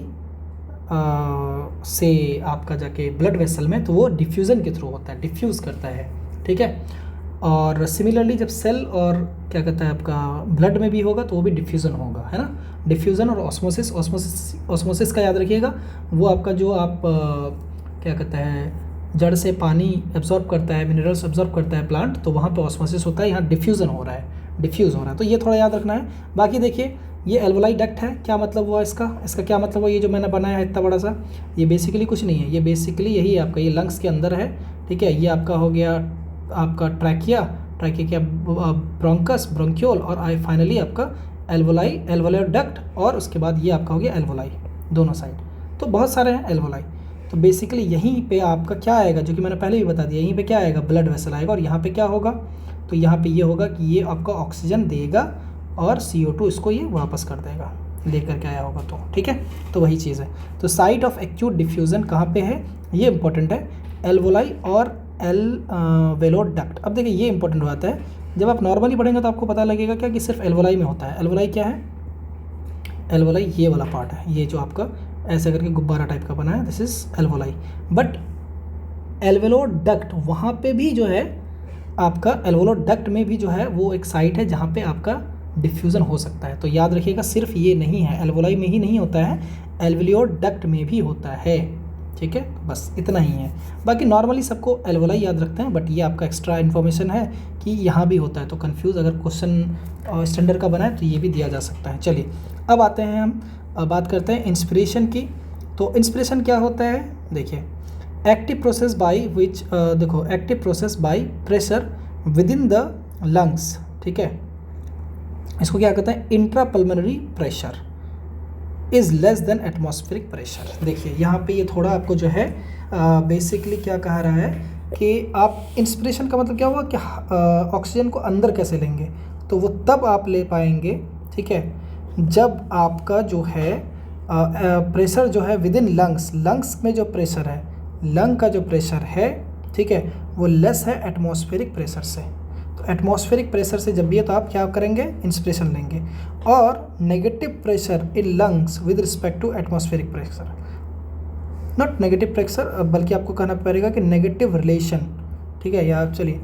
से आपका जाके ब्लड वेसल में, तो वो डिफ्यूज़न के थ्रू होता है, डिफ्यूज़ करता है, ठीक है। और सिमिलरली जब सेल और क्या कहता है आपका ब्लड में भी होगा तो वो भी डिफ्यूज़न होगा, है ना। डिफ्यूज़न और ऑस्मोसिस, ऑस्मोसिस का याद रखिएगा, वो आपका जो आप क्या कहता है जड़ से पानी एब्जॉर्ब करता है, मिनरल्स एब्जॉर्ब करता है प्लांट, तो वहाँ पे ऑस्मोसिस होता है, यहाँ डिफ्यूज़न हो रहा है, डिफ्यूज़ हो रहा है, तो ये थोड़ा याद रखना है। बाकी देखिए ये एल्वोलाई डक्ट है, क्या मतलब हुआ इसका क्या मतलब हुआ, ये जो मैंने बनाया है इतना बड़ा सा, ये बेसिकली कुछ नहीं है, ये बेसिकली यही है आपका, ये लंग्स के अंदर है, ठीक है। ये आपका हो गया आपका ट्रैकिया क्या ब्रोंकस, ब्रोंक्योल, और फाइनली आपका एल्वोलाई, एल्वोलाई डक्ट, और उसके बाद ये आपका हो गया एल्वोलाई दोनों साइड। तो बहुत सारे हैं एल्वोलाई। तो बेसिकली यहीं पे आपका क्या आएगा, जो कि मैंने पहले भी बता दिया, यहीं पे क्या आएगा, ब्लड वेसल आएगा, और यहाँ पे क्या होगा, तो यहाँ पे ये होगा कि ये आपका ऑक्सीजन देगा और CO2 इसको ये वापस कर देगा, लेकर के आया होगा, तो ठीक है। तो वही चीज़ है। तो साइट ऑफ एक्यूट डिफ्यूज़न कहाँ पे है, ये इंपॉर्टेंट है, एल्वोलाई और एल्वेओलर डक्ट। अब देखिए ये इंपॉर्टेंट बात है, जब आप नॉर्मली पढ़ेंगे तो आपको पता लगेगा क्या कि सिर्फ एल्वोलाई में होता है। एल्वोलाई क्या है, एल्वोलाई ये वाला पार्ट है, ये जो आपका ऐसे करके गुब्बारा टाइप का बना है, this is alveoli. But एल्वेओलर duct वहाँ पे भी जो है आपका, एल्वेओलर डक्ट में भी जो है वो एक साइट है जहाँ पे आपका डिफ्यूज़न हो सकता है। तो याद रखिएगा सिर्फ ये नहीं है, एल्वोलाई में ही नहीं होता है, एल्वेओलर डक्ट में भी होता है, ठीक है। बस इतना ही है, बाकी नॉर्मली सबको एल्वोलाई याद रखते हैं, बट ये आपका एक्स्ट्रा इन्फॉर्मेशन है कि यहाँ भी होता है। तो कंफ्यूज अगर क्वेश्चन स्टैंडर्ड का बना है तो ये भी दिया जा सकता है। चलिए अब आते हैं हम बात करते हैं इंस्पिरेशन की। तो इंस्पिरेशन क्या होता है, देखिए एक्टिव प्रोसेस बाय विच, देखो active process by pressure with in the lungs, ठीक है। इसको क्या कहते हैं, intrapulmonary pressure is less than atmospheric pressure. देखिए यहाँ पे ये थोड़ा आपको जो है बेसिकली क्या कहा रहा है कि आप इंस्पिरेशन का मतलब क्या हुआ कि ऑक्सीजन को अंदर कैसे लेंगे, तो वो तब आप ले पाएंगे, ठीक है, जब आपका जो है प्रेशर जो है विद इन लंग्स, लंग्स में जो प्रेशर है, लंग का जो प्रेशर है, ठीक है, वो लेस है एटमॉस्फेरिक प्रेशर से। तो एटमॉस्फेरिक प्रेशर से जब भी है तो आप क्या करेंगे, इंस्पिरेशन लेंगे। और negative pressure in lungs with respect to atmospheric pressure, not negative pressure, बल्कि आपको कहना पड़ेगा कि नेगेटिव रिलेशन, ठीक है। या चलिए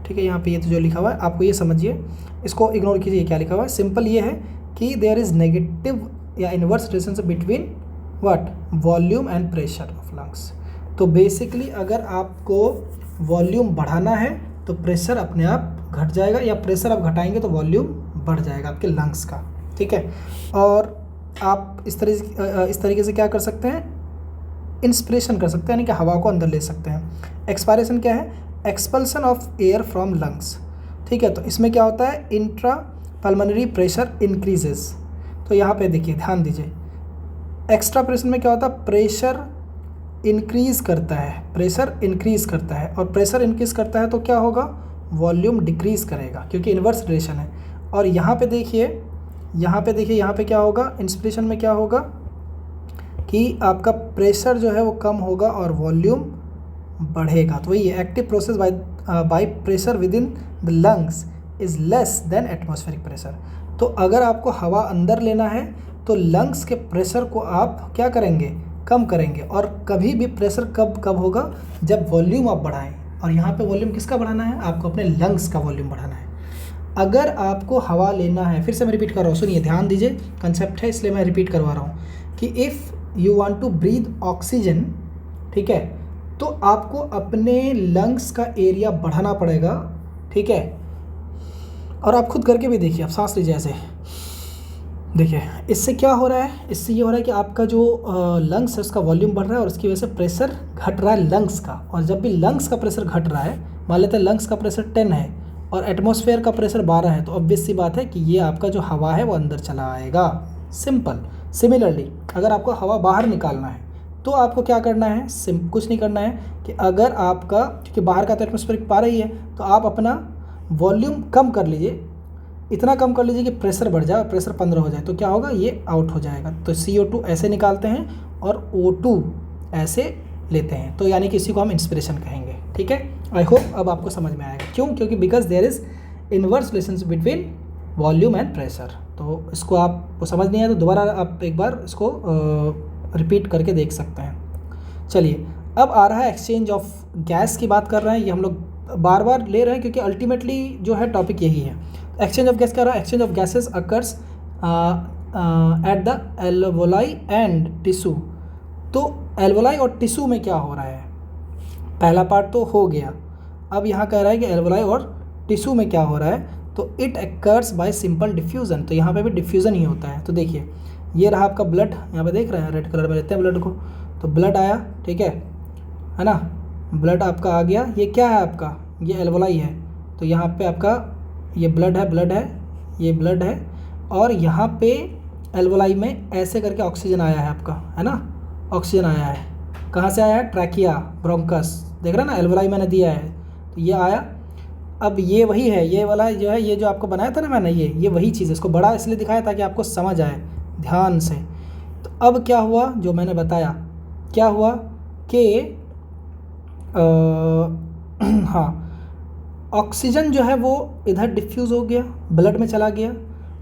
ठीक है, यहाँ पे ये तो जो लिखा हुआ है आपको ये समझिए, इसको इग्नोर कीजिए, क्या लिखा हुआ है, सिंपल ये है कि देयर इज़ नेगेटिव या inverse relationship between what, volume and pressure of lungs. तो बेसिकली अगर आपको वॉल्यूम बढ़ाना है तो प्रेशर अपने आप घट जाएगा, या प्रेशर आप घटाएंगे तो वॉल्यूम बढ़ जाएगा आपके लंग्स का, ठीक है। और आप इस तरीके से क्या कर सकते हैं, इंस्पिरेशन कर सकते हैं, यानी कि हवा को अंदर ले सकते हैं। एक्सपायरेशन क्या है, expulsion of air from lungs, ठीक है। तो इसमें क्या होता है, इंट्रा पल्मोनरी प्रेशर इंक्रीजेस। तो यहाँ पे देखिए ध्यान दीजिए, एक्स्ट्रा प्रेशर में क्या होता है, प्रेशर इंक्रीज़ करता है, प्रेशर इंक्रीज़ करता है, और प्रेशर इंक्रीज़ करता है तो क्या होगा, वॉल्यूम डिक्रीज़ करेगा, क्योंकि इन्वर्स रिलेशन है। और यहाँ पे देखिए, यहाँ पे क्या होगा, इंस्पिरेशन में क्या होगा कि आपका प्रेशर जो है वो कम होगा और वॉल्यूम बढ़ेगा। तो वही है, active process by pressure with in the lungs is less than atmospheric pressure. तो अगर आपको हवा अंदर लेना है तो लंग्स के प्रेशर को आप क्या करेंगे, कम करेंगे। और कभी भी प्रेशर कब होगा, जब वॉल्यूम आप बढ़ाएं। और यहाँ पे वॉल्यूम किसका बढ़ाना है, आपको अपने लंग्स का वॉल्यूम बढ़ाना है। अगर आपको हवा लेना है, फिर से मैं रिपीट कर रहा हूँ, सुनिए ध्यान दीजिए, कंसेप्ट है इसलिए मैं रिपीट करवा रहा हूँ कि if you want to breathe oxygen, ठीक है, तो आपको अपने लंग्स का एरिया बढ़ाना पड़ेगा, ठीक है। और आप खुद करके भी देखिए, आप सांस लीजिए ऐसे, देखिए इससे क्या हो रहा है, इससे ये हो रहा है कि आपका जो लंग्स है उसका वॉल्यूम बढ़ रहा है और उसकी वजह से प्रेशर घट रहा है लंग्स का। और जब भी लंग्स का प्रेशर घट रहा है, मान लेते हैं लंग्स का प्रेशर 10 है और एटमॉस्फेयर का प्रेशर 12 है, तो ऑब्वियस सी बात है कि ये आपका जो हवा है वो अंदर चला आएगा, सिंपल। सिमिलरली अगर आपको हवा बाहर निकालना है तो आपको क्या करना है, कुछ नहीं करना है कि अगर आपका, क्योंकि बाहर का तो एटमॉस्फेयर पा रही है, तो आप अपना वॉल्यूम कम कर लीजिए, इतना कम कर लीजिए कि प्रेशर बढ़ जाए, प्रेशर 15 हो जाए, तो क्या होगा, ये आउट हो जाएगा। तो CO2 ऐसे निकालते हैं और O2 ऐसे लेते हैं, तो यानी कि इसी को हम इंस्पिरेशन कहेंगे, ठीक है। आई होप अब आपको समझ में आएगा, क्यों, क्योंकि because there is inverse relationship between volume and pressure. तो इसको आपको समझ नहीं आया तो दोबारा आप एक बार इसको रिपीट करके देख सकते हैं। चलिए अब आ रहा है एक्सचेंज ऑफ गैस की बात कर रहे हैं, ये हम लोग बार बार ले रहे हैं क्योंकि अल्टीमेटली जो है टॉपिक यही है। एक्सचेंज ऑफ गैस क्या रहा है, exchange of gases occurs at the alveoli and tissue. तो एल्वोलाई और टिश्यू में क्या हो रहा है, पहला पार्ट तो हो गया, अब यहाँ कह रहा है कि एल्वोलाई और टिश्यू में क्या हो रहा है। तो इट एक्कर्स बाय सिंपल डिफ्यूज़न, तो यहाँ पे भी डिफ्यूज़न ही होता है। तो देखिए ये रहा आपका ब्लड, यहाँ पे देख रहे हैं रेड कलर में रहते हैं ब्लड को, तो ब्लड आया, ठीक है ना, ब्लड आपका आ गया। ये क्या है आपका, ये एल्वोलाई है, तो यहाँ पे आपका ये ब्लड है, ये ब्लड है, और यहाँ पे एल्वोलाई में ऐसे करके ऑक्सीजन आया है आपका, है ना, ऑक्सीजन आया है। कहाँ से आया है, ट्रैकिया, ब्रोंकस, देख रहे हैं ना, एल्वोलाई मैंने दिया है, तो ये आया। अब ये वही है, ये वाला जो है, ये जो आपको बनाया था ना मैंने, ये वही चीज़ है। इसको बड़ा इसलिए दिखाया ताकि आपको समझ आए ध्यान से। तो अब क्या हुआ, जो मैंने बताया, क्या हुआ कि हाँ, ऑक्सीजन जो है वो इधर डिफ्यूज़ हो गया, ब्लड में चला गया,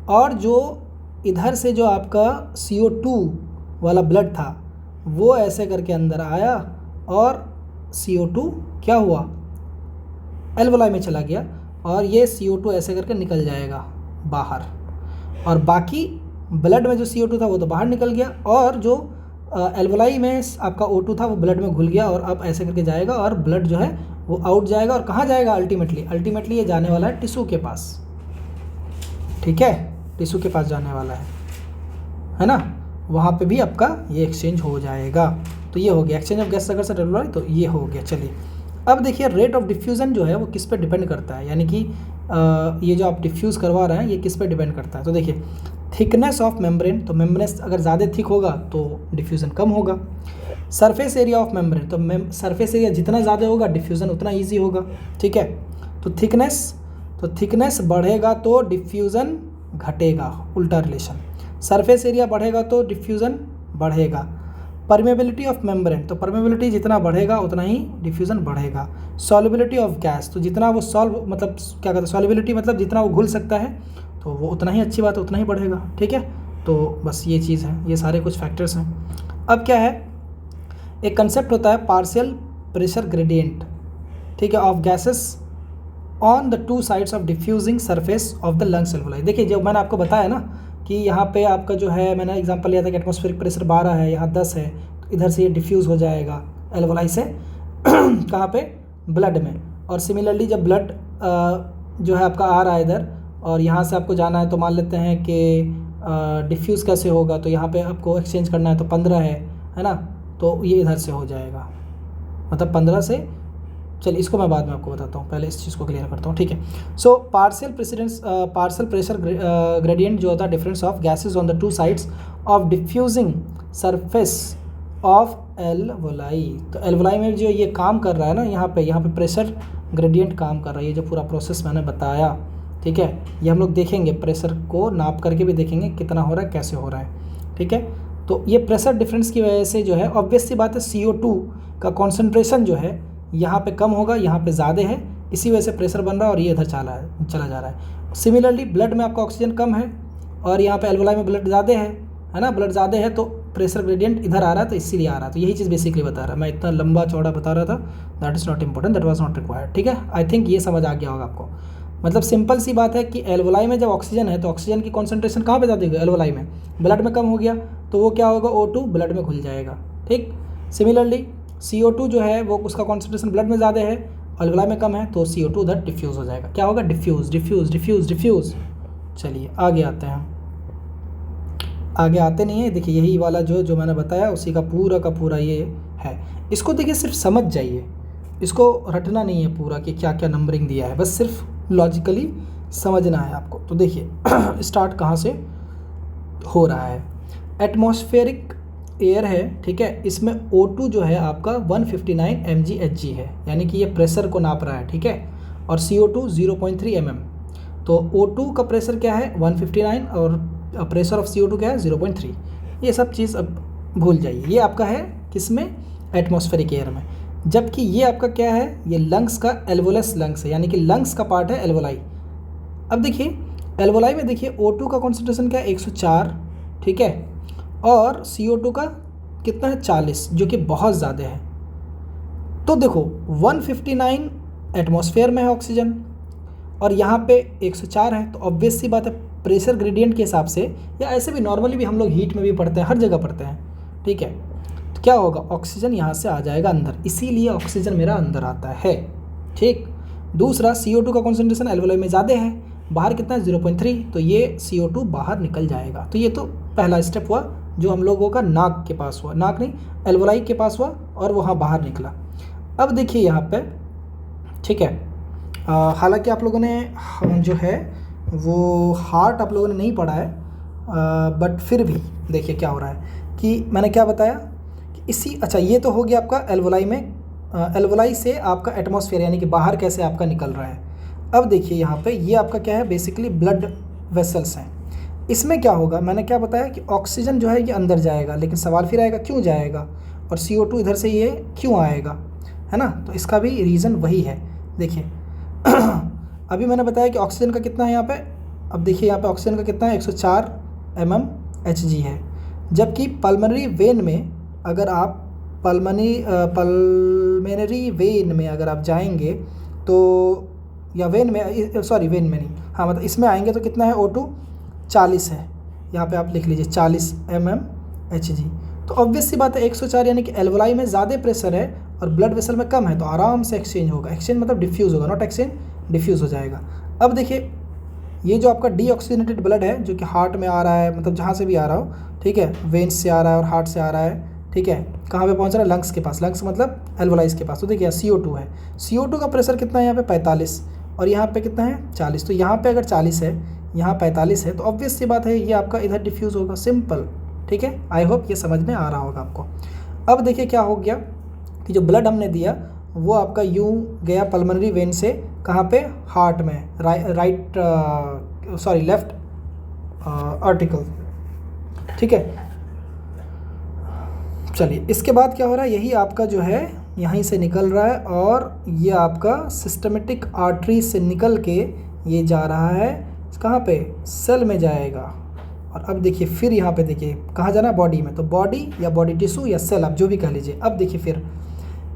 और जो इधर से जो आपका CO2 वाला ब्लड था वो ऐसे करके अंदर आया, और CO2 क्या हुआ, एल्वोलाई में चला गया, और ये CO2 ऐसे करके निकल जाएगा बाहर, और बाकी ब्लड में जो CO2 था वो तो बाहर निकल गया, और जो एल्वोलाई में आपका O2 था वो ब्लड में घुल गया, और अब ऐसे करके जाएगा, और ब्लड जो है वो आउट जाएगा। और कहाँ जाएगा अल्टीमेटली ये जाने वाला है टिश्यू के पास, ठीक है, टिश्यू के पास जाने वाला है ना, वहाँ पे भी आपका ये एक्सचेंज हो जाएगा। तो ये हो गया एक्सचेंज ऑफ गैस अगर से एल्वोलाई, तो ये हो गया। चलिए अब देखिए रेट ऑफ डिफ्यूज़न जो है वो किस पे डिपेंड करता है, यानी कि ये जो आप डिफ्यूज़ करवा रहे हैं ये किस पे डिपेंड करता है। तो देखिए थिकनेस ऑफ मेम्ब्रेन, तो मेम्ब्रेन अगर ज़्यादा थिक होगा तो डिफ्यूज़न कम होगा। सरफेस एरिया ऑफ मेम्ब्रेन, तो सरफेस एरिया जितना ज़्यादा होगा डिफ्यूज़न उतना ईजी होगा, ठीक है। तो थिकनेस बढ़ेगा तो डिफ्यूज़न घटेगा, उल्टा रिलेशन। सरफेस एरिया बढ़ेगा तो डिफ्यूज़न बढ़ेगा। परमेबिलिटी ऑफ मेम्ब्रेन, तो परमेबिलिटी जितना बढ़ेगा उतना ही डिफ्यूज़न बढ़ेगा। सॉल्युबिलिटी ऑफ गैस, तो जितना वो मतलब क्या कहते हैं, सॉल्युबिलिटी मतलब जितना वो घुल सकता है तो वो उतना ही अच्छी बात है, उतना ही बढ़ेगा, ठीक है। तो बस ये चीज़ है, ये सारे कुछ फैक्टर्स हैं। अब क्या है, एक कंसेप्ट होता है पार्शियल प्रेशर ग्रेडियंट, ठीक है, of gases on the two sides of diffusing surface of the lungs alveoli. देखिए जो मैंने आपको बताया ना कि यहाँ पे आपका जो है, मैंने एग्जांपल लिया था कि एटमॉस्फेरिक प्रेशर 12 है, यहाँ 10 है, तो इधर से ये डिफ्यूज़ हो जाएगा एल्वोलाई से कहाँ पे, ब्लड में। और सिमिलरली जब ब्लड जो है आपका आ रहा है इधर, और यहाँ से आपको जाना है, तो मान लेते हैं कि डिफ्यूज़ कैसे होगा, तो यहाँ पे आपको एक्सचेंज करना है, तो 15 है ना, तो ये इधर से हो जाएगा, मतलब 15 से, चलिए इसको मैं बाद में आपको बताता हूँ, पहले इस चीज़ को क्लियर करता हूँ, ठीक है। सो पार्शियल प्रेशर ग्रेडियंट जो होता है difference of gases on the two sides of diffusing surface of alveoli. तो एल्वोलाई में जो ये काम कर रहा है ना, यहाँ पे प्रेशर ग्रेडियंट काम कर रहा है, ये जो पूरा प्रोसेस मैंने बताया, ठीक है, ये हम लोग देखेंगे, प्रेशर को नाप करके भी देखेंगे कितना हो रहा है, कैसे हो रहा है, ठीक है। तो ये प्रेशर डिफरेंस की वजह से जो है ऑब्वियस सी बात है CO2 का कॉन्सेंट्रेशन जो है यहाँ पे कम होगा, यहाँ पे ज़्यादा है, इसी वजह से प्रेशर बन रहा है और ये इधर चला जा रहा है। सिमिलरली ब्लड में आपका ऑक्सीजन कम है और यहाँ पे एल्वोलाई में ब्लड ज़्यादा है ना, ब्लड ज़्यादा है तो प्रेशर ग्रेडियंट इधर आ रहा है, तो इसीलिए आ रहा है। तो यही चीज़ बेसिकली बता रहा है, मैं इतना लंबा चौड़ा बता रहा था, that is not important, that was not required, ठीक है। आई थिंक ये समझ आ गया होगा आपको। मतलब सिंपल सी बात है कि एल्वोलाई में जब ऑक्सीजन है तो ऑक्सीजन की कॉन्सेंट्रेशन कहाँ पे ज़्यादा होगी, एल्वोलाई में, ब्लड में कम हो गया तो वो क्या होगा, O2 ब्लड में घुल जाएगा, ठीक। सिमिलरली CO2 जो है वो उसका कॉन्सेंट्रेशन ब्लड में ज़्यादा है, एल्वोलाई में कम है, तो CO2 उधर डिफ्यूज़ हो जाएगा, क्या होगा, डिफ्यूज़। चलिए आगे आते हैं, आगे आते नहीं है, देखिए यही वाला जो मैंने बताया उसी का पूरा ये है। इसको देखिए सिर्फ समझ जाइए, इसको रटना नहीं है पूरा कि क्या क्या नंबरिंग दिया है, बस सिर्फ लॉजिकली समझना है आपको। तो देखिए स्टार्ट कहाँ से हो रहा है, एटमॉस्फेरिक एयर है, ठीक है, इसमें O2 जो है आपका 159 mgHg है, यानी कि ये प्रेशर को नाप रहा है, ठीक है, और CO2 0.3 mm। तो O2 का प्रेशर क्या है 159 और प्रेशर ऑफ CO2 क्या है 0.3। ये सब चीज़ अब भूल जाइए, ये आपका है किस में, एटमॉस्फेरिक एयर में। जबकि ये आपका क्या है, ये लंग्स का एल्वोलस लंग्स है, यानी कि लंग्स का पार्ट है एल्वोलाई। अब देखिए एल्वोलाई में देखिए O2 का कॉन्सेंट्रेशन क्या है 104, ठीक है, और CO2 का कितना है 40, जो कि बहुत ज़्यादा है। तो देखो 159 एटमॉस्फेयर में है ऑक्सीजन और यहाँ पे 104 है, तो ऑब्वियस सी बात है प्रेशर ग्रेडियंट के हिसाब से, या ऐसे भी नॉर्मली भी हम लोग हीट में भी पढ़ते हैं, हर जगह पढ़ते हैं, ठीक है, तो क्या होगा, ऑक्सीजन यहाँ से आ जाएगा अंदर, इसीलिए ऑक्सीजन मेरा अंदर आता है, ठीक। दूसरा CO2 का कॉन्सेंट्रेशन एल्वोलाई में ज़्यादा है, बाहर कितना है 0.3, तो ये CO2 बाहर निकल जाएगा। तो ये तो पहला स्टेप हुआ जो हम लोगों का नाक के पास हुआ, नाक नहीं एल्वोलाई के पास हुआ और वहाँ बाहर निकला। अब देखिए यहाँ पे, ठीक है, हालांकि आप लोगों ने जो है वो हार्ट आप लोगों ने नहीं पढ़ा है, बट फिर भी देखिए क्या हो रहा है कि मैंने क्या बताया कि इसी, अच्छा ये तो हो गया आपका एल्वोलाई में, एल्वोलाई से आपका एटमॉस्फेयर यानी कि बाहर कैसे आपका निकल रहा है। अब देखिए यहाँ पे ये आपका क्या है, बेसिकली ब्लड वेसल्स हैं। इसमें क्या होगा, मैंने क्या बताया कि ऑक्सीजन जो है ये अंदर जाएगा, लेकिन सवाल फिर आएगा क्यों जाएगा और CO2 इधर से ये क्यों आएगा, है ना। तो इसका भी रीज़न वही है। देखिए अभी मैंने बताया कि ऑक्सीजन का कितना है यहाँ पे, अब देखिए यहाँ पे ऑक्सीजन का कितना है 104 mmHg है, जबकि पल्मोनरी वेन में अगर आप पल्मोनरी वेन में अगर आप जाएंगे तो, या वेन में, सॉरी वेन में नहीं, हाँ मतलब इसमें आएंगे तो कितना है O2 40 है, यहाँ पे आप लिख लीजिए 40 mmHg। तो ऑब्वियस सी बात है 104 यानी कि एल्वोलाई में ज़्यादा प्रेशर है और ब्लड वेसल में कम है, तो आराम से एक्सचेंज होगा। एक्सचेंज मतलब डिफ्यूज़ होगा, नॉट एक्सचेंज, डिफ्यूज़ हो जाएगा। अब देखिए ये जो आपका डीऑक्सीजनेटेड ब्लड है जो कि हार्ट में आ रहा है, मतलब जहाँ से भी आ रहा हो, ठीक है, वेन्स से आ रहा है और हार्ट से आ रहा है, ठीक है, कहाँ पे पहुँच रहा है, लंग्स के पास, लंग्स मतलब एल्वोलाइज के पास। तो देखिए CO2 है, CO2 का प्रेशर कितना है यहाँ पे 45 और यहाँ पे कितना है 40। तो यहाँ पे अगर 40 है, यहाँ 45 है, तो ऑब्वियस सी बात है ये आपका इधर डिफ्यूज़ होगा, सिंपल, ठीक है। आई होप ये समझ में आ रहा होगा आपको। अब देखिए क्या हो गया कि जो ब्लड हमने दिया वो आपका यूँ गया पल्मोनरी वेन से कहाँ पे, हार्ट में, लेफ्ट आर्टिकल, ठीक है। चलिए इसके बाद क्या हो रहा है, यही आपका जो है यहीं से निकल रहा है और ये आपका सिस्टमेटिक आर्टरी से निकल के ये जा रहा है कहाँ पे, सेल में जाएगा। और अब देखिए फिर यहाँ पे देखिए कहाँ जाना है, बॉडी में, तो बॉडी या बॉडी टिश्यू या सेल आप जो भी कह लीजिए। अब देखिए फिर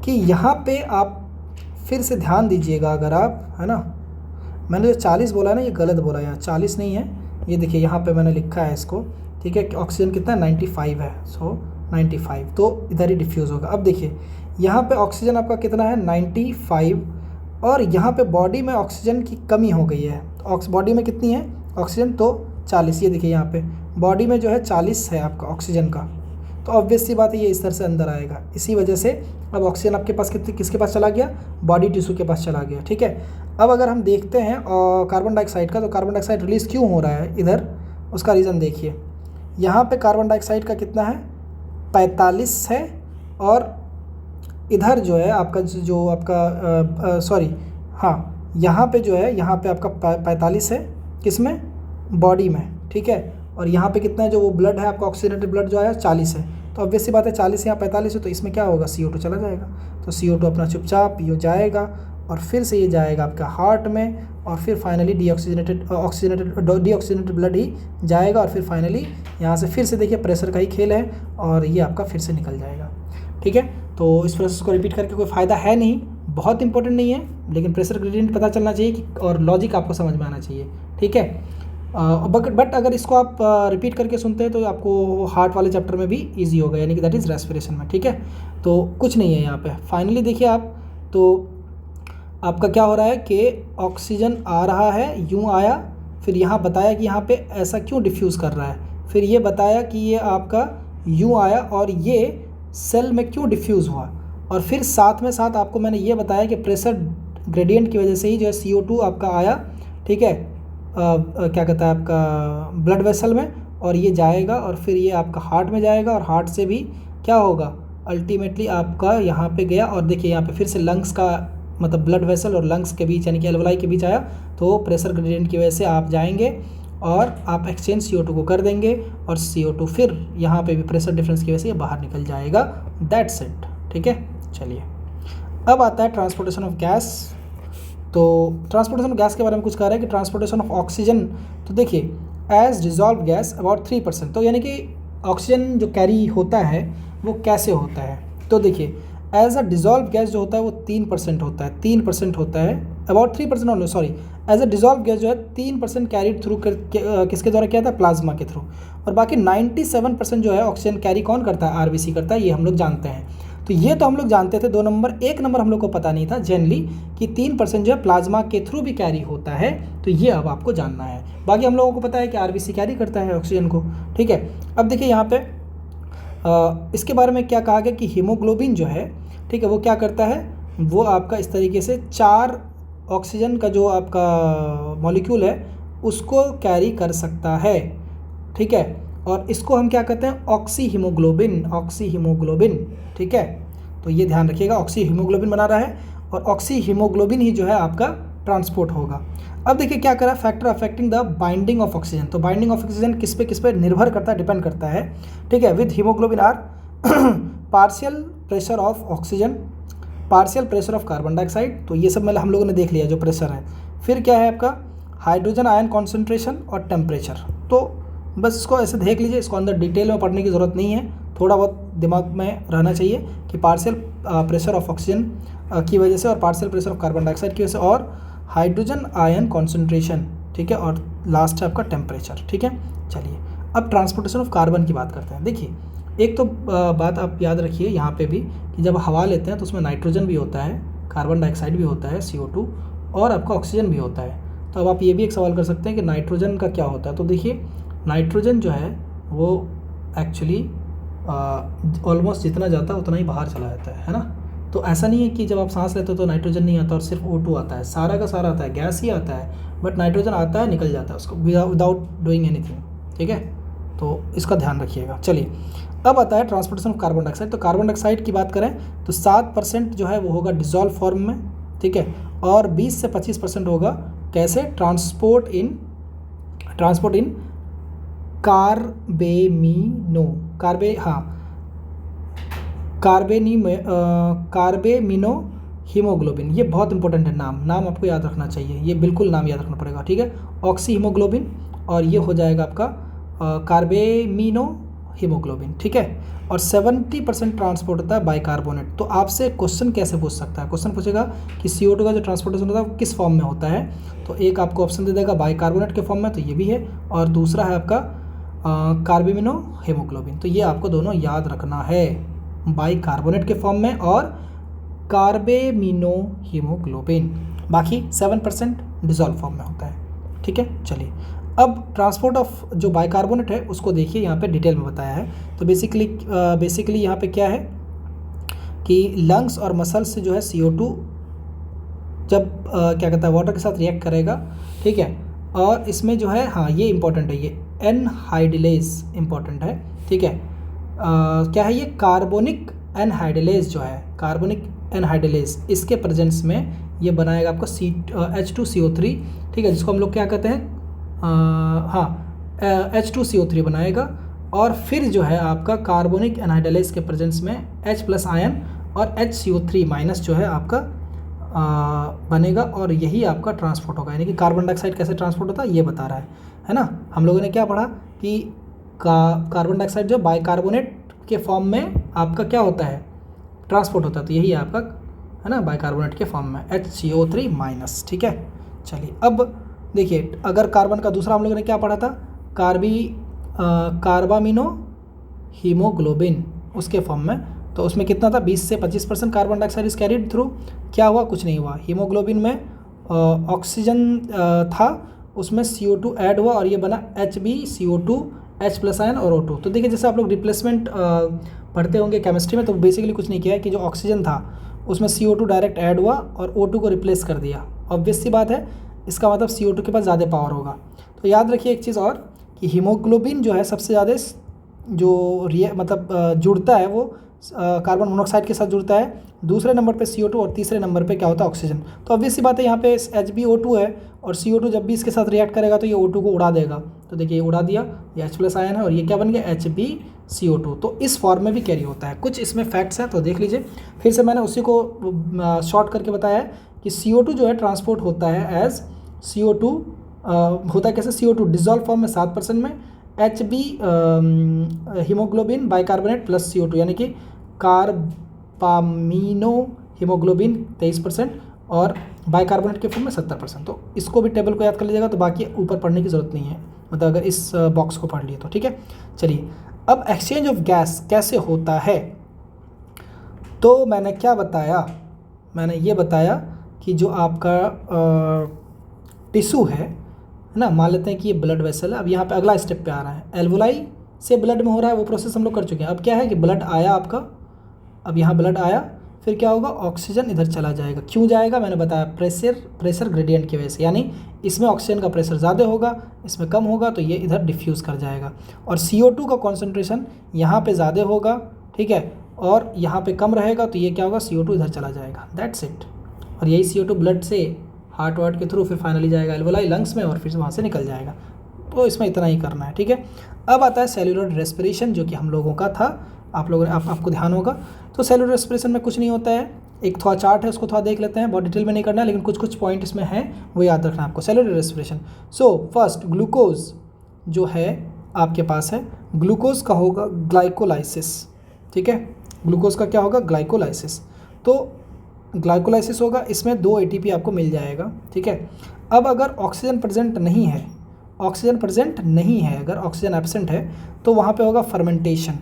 कि यहाँ पे आप फिर से ध्यान दीजिएगा, अगर आप, है ना, मैंने जो 40 बोला है ना ये गलत बोला, यहाँ 40 नहीं है, ये देखिए यहाँ पे मैंने लिखा है इसको, ठीक है, कि ऑक्सीजन कितना 95 है, सो 95, तो इधर ही डिफ्यूज़ होगा। अब देखिए यहाँ पे ऑक्सीजन आपका कितना है 95 और यहाँ पे बॉडी में ऑक्सीजन की कमी हो गई है, तो बॉडी में कितनी है ऑक्सीजन, तो 40। ये देखिए यहाँ पे बॉडी में जो है 40 है आपका ऑक्सीजन का, तो ऑब्वियस सी बात है ये इस तरह से अंदर आएगा। इसी वजह से अब ऑक्सीजन आपके पास किसके पास चला गया, बॉडी टिश्यू के पास चला गया, ठीक है। अब अगर हम देखते हैं कार्बन डाइऑक्साइड का, तो कार्बन डाइऑक्साइड रिलीज़ क्यों हो रहा है इधर, उसका रीज़न देखिए। यहाँ पे कार्बन डाइऑक्साइड का कितना है 45 है और इधर जो है आपका जो आपका सॉरी हाँ यहाँ पे जो है, यहाँ पे आपका 45 है, किस में, बॉडी में, ठीक है। और यहाँ पे कितना है जो वो ब्लड है आपका ऑक्सीजनेटेड ब्लड जो आया 40 है, तो ऑब्वियस सी बात है 40 यहाँ 45 है, तो इसमें क्या होगा CO2 चला जाएगा। तो CO2 अपना चुपचाप ये जाएगा और फिर से ये जाएगा आपका हार्ट में और फिर फाइनली डीऑक्सीजनेटेड ब्लड ही जाएगा और फिर फाइनली यहाँ से फिर से देखिए प्रेशर का ही खेल है और ये आपका फिर से निकल जाएगा, ठीक है। तो इस प्रोसेस को रिपीट करके कोई फ़ायदा है नहीं, बहुत इंपॉर्टेंट नहीं है, लेकिन प्रेशर ग्रेडियंट पता चलना चाहिए कि, और लॉजिक आपको समझ में आना चाहिए, ठीक है। बट अगर इसको आप रिपीट करके सुनते हैं तो आपको हार्ट वाले चैप्टर में भी इजी होगा, यानी कि दैट इज़ रेस्पिरेशन में, ठीक है। तो कुछ नहीं है यहाँ पे, फाइनली देखिए आप, तो आपका क्या हो रहा है कि ऑक्सीजन आ रहा है, यूँ आया, फिर यहाँ बताया कि यहाँ पे ऐसा क्यों डिफ्यूज़ कर रहा है, फिर ये बताया कि ये आपका यूँ आया और ये सेल में क्यों डिफ्यूज़ हुआ, और फिर साथ में साथ आपको मैंने ये बताया कि प्रेशर ग्रेडियंट की वजह से ही जो है CO2 आपका आया, ठीक है, क्या कहता है आपका ब्लड वेसल में, और ये जाएगा और फिर ये आपका हार्ट में जाएगा और हार्ट से भी क्या होगा, अल्टीमेटली आपका यहाँ पे गया और देखिए यहाँ पे फिर से लंग्स का, मतलब ब्लड वेसल और लंग्स के बीच यानी कि एल्वोलाई के बीच आया, तो प्रेशर ग्रेडियंट की वजह से आप जाएंगे और आप एक्सचेंज CO2 को कर देंगे और CO2 फिर यहाँ पे भी प्रेशर डिफरेंस की वजह से ये बाहर निकल जाएगा, दैट्स इट, ठीक है। चलिए अब आता है ट्रांसपोर्टेशन ऑफ गैस। तो ट्रांसपोर्टेशन ऑफ गैस के बारे में कुछ कह रहा है कि ट्रांसपोर्टेशन ऑफ ऑक्सीजन, तो देखिए एज डिजॉल्व गैस अबाउट 3%, तो यानी कि ऑक्सीजन जो कैरी होता है वो कैसे होता है, तो देखिए एज अ डिजॉल्व गैस जो होता है वो 3% होता है, 3% होता है, about 3% on, sorry, as a dissolve gas जो है 3% कैरीड थ्रू किसके द्वारा किया था, प्लाज्मा के थ्रू, और बाकी 97% जो है ऑक्सीजन कैरी कौन करता है, RBC करता है, ये हम लोग जानते हैं। तो ये तो हम लोग जानते थे 2 नंबर। 1 नंबर हम लोग को पता नहीं था जनरली कि 3% जो है प्लाज्मा के थ्रू भी कैरी होता है, तो ये अब आपको जानना है। बाकी हम लोगों को पता है कि आरबीसी कैरी करता है ऑक्सीजन को, ठीक है। अब देखिए यहाँ पे इसके बारे में क्या कहा गया कि हीमोग्लोबिन जो है, ठीक है, वो क्या करता है, वो आपका इस तरीके से 4 ऑक्सीजन का जो आपका मॉलिक्यूल है उसको कैरी कर सकता है, ठीक है। और इसको हम क्या कहते हैं, ऑक्सी हीमोग्लोबिन, ठीक है। तो ये ध्यान रखिएगा, ऑक्सी हीमोग्लोबिन बना रहा है और ऑक्सी हीमोग्लोबिन ही जो है आपका ट्रांसपोर्ट होगा। अब देखिए क्या करा, factor affecting the binding of oxygen. तो बाइंडिंग ऑफ ऑक्सीजन किस पे निर्भर करता है, डिपेंड करता है, ठीक है। With haemoglobin are partial pressure of oxygen, partial pressure of carbon dioxide. तो ये सब मतलब हम लोगों ने देख लिया जो प्रेशर है। फिर क्या है आपका हाइड्रोजन आयन कॉन्सेंट्रेशन और टेम्परेचर। तो बस इसको ऐसे देख लीजिए, इसको अंदर डिटेल में पढ़ने की ज़रूरत नहीं है, थोड़ा बहुत दिमाग में रहना चाहिए कि पार्शियल प्रेशर ऑफ ऑक्सीजन की वजह से और partial pressure of carbon dioxide की वजह से और हाइड्रोजन आयन कॉन्सेंट्रेशन, ठीक है, और लास्ट है आपका टेम्परेचर, ठीक है। चलिए अब ट्रांसपोर्टेशन ऑफ कार्बन की बात करते हैं। देखिए एक तो बात आप याद रखिए यहाँ पे भी कि जब हवा लेते हैं तो उसमें नाइट्रोजन भी होता है, कार्बन डाइऑक्साइड भी होता है CO2 और आपका ऑक्सीजन भी होता है। तो अब आप ये भी एक सवाल कर सकते हैं कि नाइट्रोजन का क्या होता है। तो देखिए नाइट्रोजन जो है वो एक्चुअली ऑलमोस्ट जितना जाता है उतना ही बाहर चला जाता है ना। तो ऐसा नहीं है कि जब आप सांस लेते हो तो नाइट्रोजन नहीं आता और सिर्फ O2 आता है, सारा का सारा आता है, गैस ही आता है, बट नाइट्रोजन आता है निकल जाता है उसको विदाउट डूइंग एनीथिंग, ठीक है। तो इसका ध्यान रखिएगा। चलिए अब आता है ट्रांसपोर्टेशन ऑफ कार्बन डाइऑक्साइड। तो कार्बन डाइऑक्साइड की बात करें तो 7% जो है वो होगा डिजॉल्व फॉर्म में, ठीक है, और 20 से 25% होगा कैसे, ट्रांसपोर्ट इन कार्बेमिनो हीमोग्लोबिन। ये बहुत इंपॉर्टेंट है, नाम आपको याद रखना चाहिए, ये बिल्कुल नाम याद रखना पड़ेगा, ठीक है। ऑक्सी हीमोग्लोबिन और ये हो जाएगा आपका कार्बेमिनो हीमोग्लोबिन, ठीक है। और 70% ट्रांसपोर्ट होता है बाइकार्बोनेट। तो आपसे क्वेश्चन कैसे पूछ सकता है, क्वेश्चन पूछेगा कि CO2 का जो ट्रांसपोर्टेशन होता है वो किस फॉर्म में होता है। तो एक आपको ऑप्शन दे देगा बाइकार्बोनेट के फॉर्म में, तो ये भी है, और दूसरा है आपका कार्बेमिनो हीमोग्लोबिन। तो ये आपको दोनों याद रखना है, बाइकार्बोनेट के फॉर्म में और कार्बेमिनो हीमोग्लोबिन। बाकी 7% डिजॉल्व फॉर्म में होता है, ठीक है। चलिए अब ट्रांसपोर्ट ऑफ जो बाइकार्बोनेट है उसको देखिए, यहाँ पे डिटेल में बताया है। तो बेसिकली यहाँ पे क्या है कि लंग्स और मसल्स से जो है CO2 जब क्या कहता है वाटर के साथ रिएक्ट करेगा, ठीक है। और इसमें जो है, हाँ ये इंपॉर्टेंट है, ये एनहाइड्रेज इंपॉर्टेंट है, ठीक है। क्या है ये, कार्बोनिक एनहाइड्रेज जो है, कार्बोनिक एनहाइड्रेज, इसके प्रेजेंस में ये बनाएगा आपका H2CO3, ठीक है, जिसको हम लोग क्या कहते हैं, H2CO3 बनाएगा। और फिर जो है आपका कार्बोनिक एनहाइड्रेज के प्रेजेंस में H+ आयन और HCO3- जो है आपका बनेगा और यही आपका ट्रांसपोर्ट होगा। यानी कि कार्बन डाइऑक्साइड कैसे ट्रांसपोर्ट होता है ये बता रहा है ना। हम लोगों ने क्या पढ़ा कि कार्बन डाइऑक्साइड जो बाइकार्बोनेट के फॉर्म में आपका क्या होता है, ट्रांसपोर्ट होता है। तो यही आपका है ना बाइकार्बोनेट के फॉर्म में HCO3-, ठीक है। चलिए अब देखिए, अगर कार्बन का दूसरा हम लोगों ने क्या पढ़ा था, कार्बामिनो हीमोग्लोबिन उसके फॉर्म में, तो उसमें कितना था, 20 से 25% carbon dioxide is carried through. क्या हुआ, कुछ नहीं हुआ। हीमोग्लोबिन में ऑक्सीजन था, उसमें CO2 ऐड हुआ और ये बना HbCO2, H+ आयन और O2। तो देखिए जैसे आप लोग रिप्लेसमेंट पढ़ते होंगे केमिस्ट्री में, तो बेसिकली कुछ नहीं किया है कि जो ऑक्सीजन था उसमें CO2 डायरेक्ट ऐड हुआ और O2 को रिप्लेस कर दिया। ऑब्वियस सी बात है, इसका मतलब CO2 के पास ज़्यादा पावर होगा। तो याद रखिए एक चीज़ और कि हीमोग्लोबिन जो है सबसे ज़्यादा जो जुड़ता है वो कार्बन मोनोऑक्साइड के साथ जुड़ता है, दूसरे नंबर पे CO2 और तीसरे नंबर पे क्या होता है, ऑक्सीजन। तो ऑब्वियस सी बात है, यहाँ पे HbO2 है और CO2 जब भी इसके साथ रिएक्ट करेगा तो ये O2 को उड़ा देगा। तो देखिए ये उड़ा दिया, ये H+ आयन है और ये क्या बन गया, HbCO2। तो इस फॉर्म में भी कैरी होता है। कुछ इसमें फैक्ट्स हैं तो देख लीजिए। फिर से मैंने उसी को शॉर्ट करके बताया है कि CO2 जो है ट्रांसपोर्ट होता है एज CO2 होता है कैसे, CO2 डिजॉल्व फॉर्म में 7% में, Hb haemoglobin bicarbonate plus CO2 यानी कि कार्बामिनो हीमोग्लोबिन 23% और बाइकार्बोनेट के फॉर्म में 70%। तो इसको भी टेबल को याद कर लीजिएगा, तो बाकी ऊपर पढ़ने की ज़रूरत नहीं है, मतलब अगर इस बॉक्स को पढ़ लिए तो, ठीक है। चलिए अब एक्सचेंज ऑफ गैस कैसे होता है। तो मैंने क्या बताया, मैंने ये बताया कि जो आपका टिश्यू है ना, मान लेते हैं कि ये ब्लड वेसल है। अब यहाँ पे अगला स्टेप पे आ रहा है, एल्वोलाई से ब्लड में हो रहा है, वो प्रोसेस हम लोग कर चुके हैं। अब क्या है कि ब्लड आया आपका, अब यहाँ ब्लड आया, फिर क्या होगा, ऑक्सीजन इधर चला जाएगा। क्यों जाएगा, मैंने बताया प्रेशर ग्रेडियंट की वजह से, यानी इसमें ऑक्सीजन का प्रेशर ज़्यादा होगा, इसमें कम होगा, तो ये इधर डिफ्यूज़ कर जाएगा। और CO2 का कॉन्सेंट्रेशन यहाँ पे ज़्यादा होगा, ठीक है, और यहाँ पे कम रहेगा, तो ये क्या होगा, CO2 इधर चला जाएगा। That's it. और यही CO2 ब्लड से हार्ट वार्ट के थ्रू फिर फाइनली जाएगा एल्वोलाई लंग्स में, और फिर वहाँ से निकल जाएगा। तो इसमें इतना ही करना है, ठीक है। अब आता है सेल्यूलर रेस्पिरेशन, जो कि हम लोगों का था, आप लोगों ने आपको ध्यान होगा। तो सेल्यूलर रेस्पिरेशन में कुछ नहीं होता है, एक थोड़ा चार्ट है, उसको थोड़ा देख लेते हैं, बहुत डिटेल में नहीं करना है, लेकिन कुछ कुछ पॉइंट इसमें हैं, वो याद रखना है आपको। Cellular respiration, so first glucose जो है आपके पास है, ग्लूकोज का होगा ग्लाइकोलाइसिस, ठीक है। ग्लूकोज का क्या होगा, ग्लाइकोलाइसिस। तो ग्लाइकोलाइसिस होगा, इसमें 2 ATP आपको मिल जाएगा, ठीक है। अब अगर ऑक्सीजन प्रेजेंट नहीं है, ऑक्सीजन प्रेजेंट नहीं है, अगर ऑक्सीजन एब्सेंट है, तो वहाँ पे होगा फर्मेंटेशन,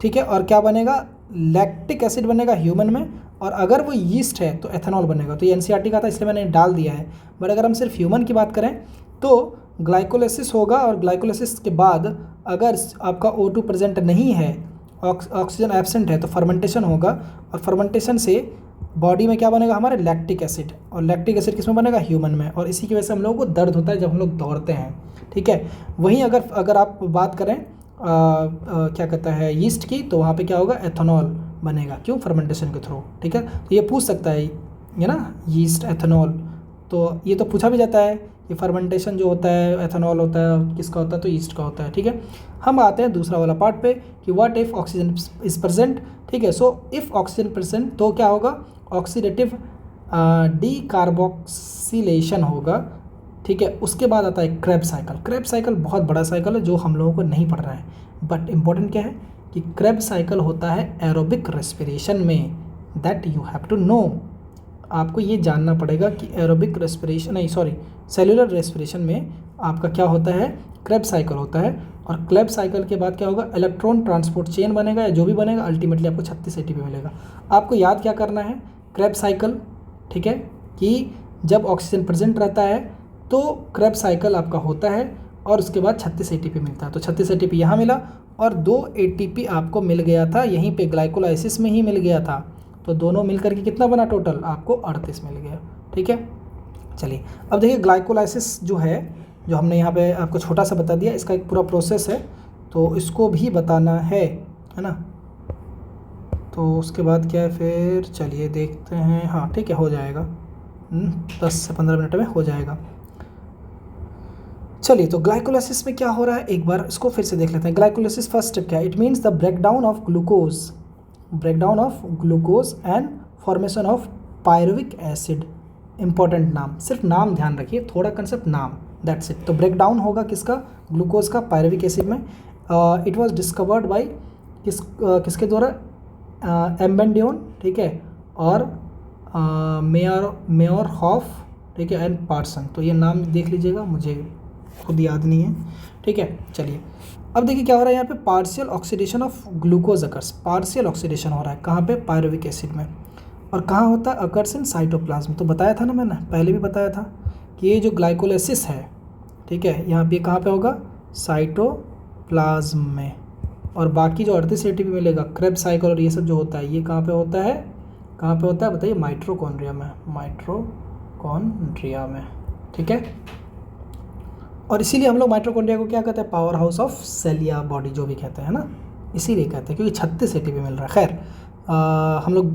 ठीक है। और क्या बनेगा, लैक्टिक एसिड बनेगा ह्यूमन में, और अगर वो यीस्ट है तो एथेनॉल बनेगा। तो ये NCERT का था, इसलिए मैंने डाल दिया है। बट अगर हम सिर्फ ह्यूमन की बात करें तो ग्लाइकोलाइसिस होगा, और ग्लाइकोलाइसिस के बाद अगर आपका O2 प्रेजेंट नहीं है, ऑक्सीजन एब्सेंट है, तो फर्मेंटेशन होगा, और फर्मेंटेशन से बॉडी में क्या बनेगा हमारे, लैक्टिक एसिड। और लैक्टिक एसिड किस में बनेगा, ह्यूमन में। और इसी की वजह से हम लोगों को दर्द होता है जब हम लोग दौड़ते हैं, ठीक है। वहीं अगर आप बात करें क्या कहता है यीस्ट की, तो वहाँ पे क्या होगा, एथेनॉल बनेगा। क्यों, फर्मेंटेशन के थ्रू, ठीक है। तो ये पूछ सकता है ये ना, यीस्ट एथेनॉल, तो ये तो पूछा भी जाता है कि फर्मेंटेशन जो होता है एथेनॉल होता है, किसका होता है, तो यीस्ट का होता है, ठीक है। हम आते हैं दूसरा वाला पार्ट पे कि what if oxygen is present, ठीक है। सो इफ़ ऑक्सीजन प्रेजेंट तो क्या होगा, ऑक्सीडेटिव डीकार्बोक्सिलेशन होगा, ठीक है। उसके बाद आता है क्रेब्स साइकिल। क्रेब्स साइकिल बहुत बड़ा साइकिल है जो हम लोगों को नहीं पढ़ रहा है, बट इम्पॉर्टेंट क्या है कि क्रेब्स साइकिल होता है एरोबिक रेस्पिरेशन में, that you have to know. आपको ये जानना पड़ेगा कि एरोबिक रेस्पिरेशन, नहीं सॉरी, सेल्यूलर रेस्पिरेशन में आपका क्या होता है, क्रेब्स साइकिल होता है। और क्रेब्स साइकिल के बाद क्या होगा, इलेक्ट्रॉन ट्रांसपोर्ट चेन बनेगा, या जो भी बनेगा अल्टीमेटली आपको 36 ATP मिलेगा। आपको याद क्या करना है, क्रेब्स साइकिल, ठीक है, कि जब ऑक्सीजन प्रेजेंट रहता है तो क्रेब्स साइकिल आपका होता है, और उसके बाद 36 ATP मिलता है। तो 36 ATP यहाँ मिला, और 2 ATP आपको मिल गया था यहीं पे ग्लाइकोलाइसिस में ही मिल गया था। तो दोनों मिलकर के कितना बना, टोटल आपको 38 मिल गया, ठीक है। चलिए अब देखिए, ग्लाइकोलाइसिस जो है, जो हमने यहाँ पे आपको छोटा सा बता दिया, इसका एक पूरा प्रोसेस है, तो इसको भी बताना है ना। तो उसके बाद क्या है फिर, चलिए देखते हैं। हाँ ठीक है, हो जाएगा, 10 से 15 मिनट में हो जाएगा। चलिए, तो ग्लाइकोलाइसिस में क्या हो रहा है, एक बार इसको फिर से देख लेते हैं। ग्लाइकोलाइसिस फर्स्ट स्टेप क्या है, it means the breakdown of glucose and formation of pyruvic acid. Important नाम, सिर्फ नाम ध्यान रखिए, थोड़ा कंसेप्ट नाम, दैट्स इट। तो ब्रेकडाउन होगा किसका, ग्लूकोज का पायरुविक एसिड में। इट वाज डिस्कवर्ड बाय किसके द्वारा, एम्बेंडियन, ठीक है, और मेयर हॉफ, ठीक है, एंड पार्सन। तो ये नाम देख लीजिएगा, मुझे खुद याद नहीं है, ठीक है। चलिए अब देखिए क्या हो रहा है यहाँ पे, partial oxidation of glucose occurs. Partial oxidation हो रहा है कहाँ पे, पायरुविक एसिड में। और कहाँ होता है, अकर्स इन साइटोप्लाज्म। तो बताया था ना, मैंने पहले भी बताया था कि ये जो ग्लाइकोलाइसिस है, ठीक है, यहाँ पे कहाँ पे होगा, साइटोप्लाज्म में। और बाकी जो 38 ATP मिलेगा, क्रेब्स साइकिल और ये सब जो होता है, ये कहाँ पे होता है, कहाँ पे होता है बताइए, माइटोकॉन्ड्रिया में, ठीक है। और इसीलिए हम लोग माइटोकॉन्ड्रिया को क्या कहते हैं, पावर हाउस ऑफ सेल या बॉडी जो भी कहते हैं ना, इसीलिए कहते हैं क्योंकि 36 ATP मिल रहा है। खैर हम लोग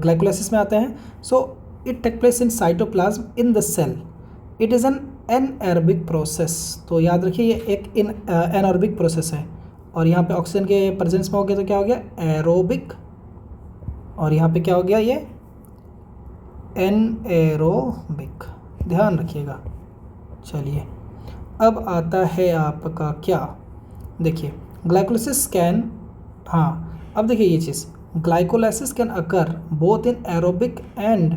ग्लाइकोलाइसिस में आते हैं। So it take place in cytoplasm in the cell, it is an anaerobic process. तो याद रखिए ये एक एनएरोबिक प्रोसेस है। और यहाँ पे ऑक्सीजन के प्रेजेंस में हो गया तो क्या हो गया, एरोबिक, और यहाँ पे क्या हो गया, ये एनएरोबिक, ध्यान रखिएगा। चलिए अब आता है आपका क्या, देखिए ग्लाइकोलाइसिस कैन, हाँ अब देखिए ये चीज़, glycolysis can occur both in aerobic and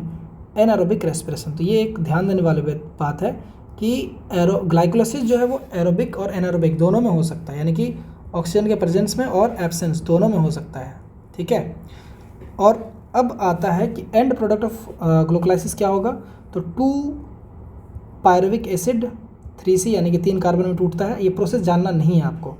anaerobic respiration. तो ये एक ध्यान देने वाली बात है कि ग्लाइकोलाइसिस जो है वो एरोबिक और एनारोबिक दोनों में हो सकता है, यानी कि ऑक्सीजन के प्रेजेंस में और एब्सेंस दोनों में हो सकता है, ठीक है। और अब आता है कि एंड प्रोडक्ट ऑफ ग्लूकोलाइसिस क्या होगा, तो 2 पायरुविक एसिड 3C यानी कि 3 कार्बन में टूटता है। ये प्रोसेस जानना नहीं है आपको,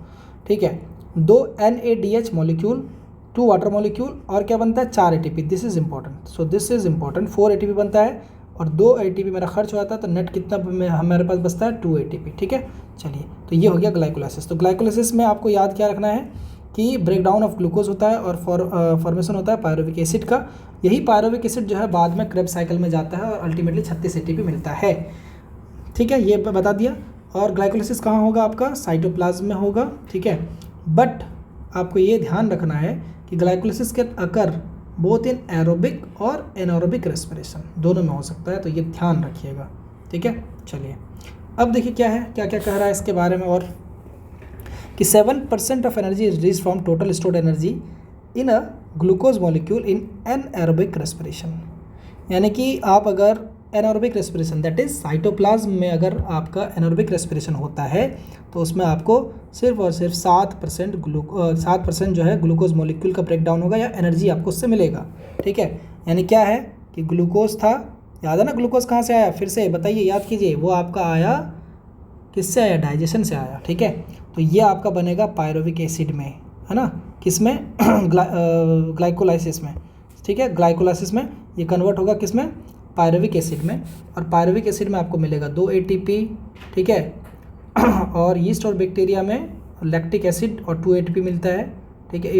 ठीक है। 2 NADH मॉलिक्यूल, 2 वाटर मॉलिक्यूल, और क्या बनता है 4 ATP। This is important, so this is important. 4 ATP बनता है और 2 ATP मेरा खर्च हो जाता है, तो नेट कितना हमारे पास बचता है 2 ATP, ठीक है। चलिए, तो ये हो गया ग्लाइकोलाइसिस। तो ग्लाइकोलाइसिस में आपको याद क्या रखना है कि ब्रेकडाउन ऑफ ग्लूकोज होता है और फॉर्मेशन होता है पायरुविक एसिड का। यही पायरुविक एसिड जो है बाद में क्रेब्स साइकिल में जाता है और अल्टीमेटली 36 ATP मिलता है, ठीक है। ये बता दिया। और ग्लाइकोलाइसिस कहाँ होगा आपका, साइटोप्लाज्म में होगा, ठीक है। बट आपको ये ध्यान रखना है कि ग्लाइकोलाइसिस के अकर बोथ इन एरोबिक और एनारोबिक रेस्पिरेशन, दोनों में हो सकता है, तो ये ध्यान रखिएगा, ठीक है। चलिए, अब देखिए क्या है, क्या क्या कह रहा है इसके बारे में, और कि 7% of energy is release from total stored energy in a glucose molecule in anaerobic respiration. यानी कि आप अगर anaerobic respiration, that is cytoplasm में अगर आपका एनारोबिक रेस्पिरेशन होता है तो उसमें आपको सिर्फ और सिर्फ 7% जो है ग्लूकोज मॉलिक्यूल का ब्रेकडाउन होगा या एनर्जी आपको उससे मिलेगा, ठीक है। यानी क्या है कि ग्लूकोज था, याद है ना, ग्लूकोज कहाँ से आया, फिर से बताइए, याद कीजिए, वो आपका आया किससे आया, डाइजेशन से आया, ठीक है। तो ये आपका बनेगा पायरुविक एसिड में, है ना, किस में ग्लाइकोलाइसिस में, ठीक है। ग्लाइकोलाइसिस में ये कन्वर्ट होगा किस में, पायरुविक एसिड में, और पायरुविक एसिड में आपको मिलेगा 2 ATP, ठीक है। और यीस्ट और बैक्टीरिया में लैक्टिक एसिड और 2 ATP मिलता है, ठीक है।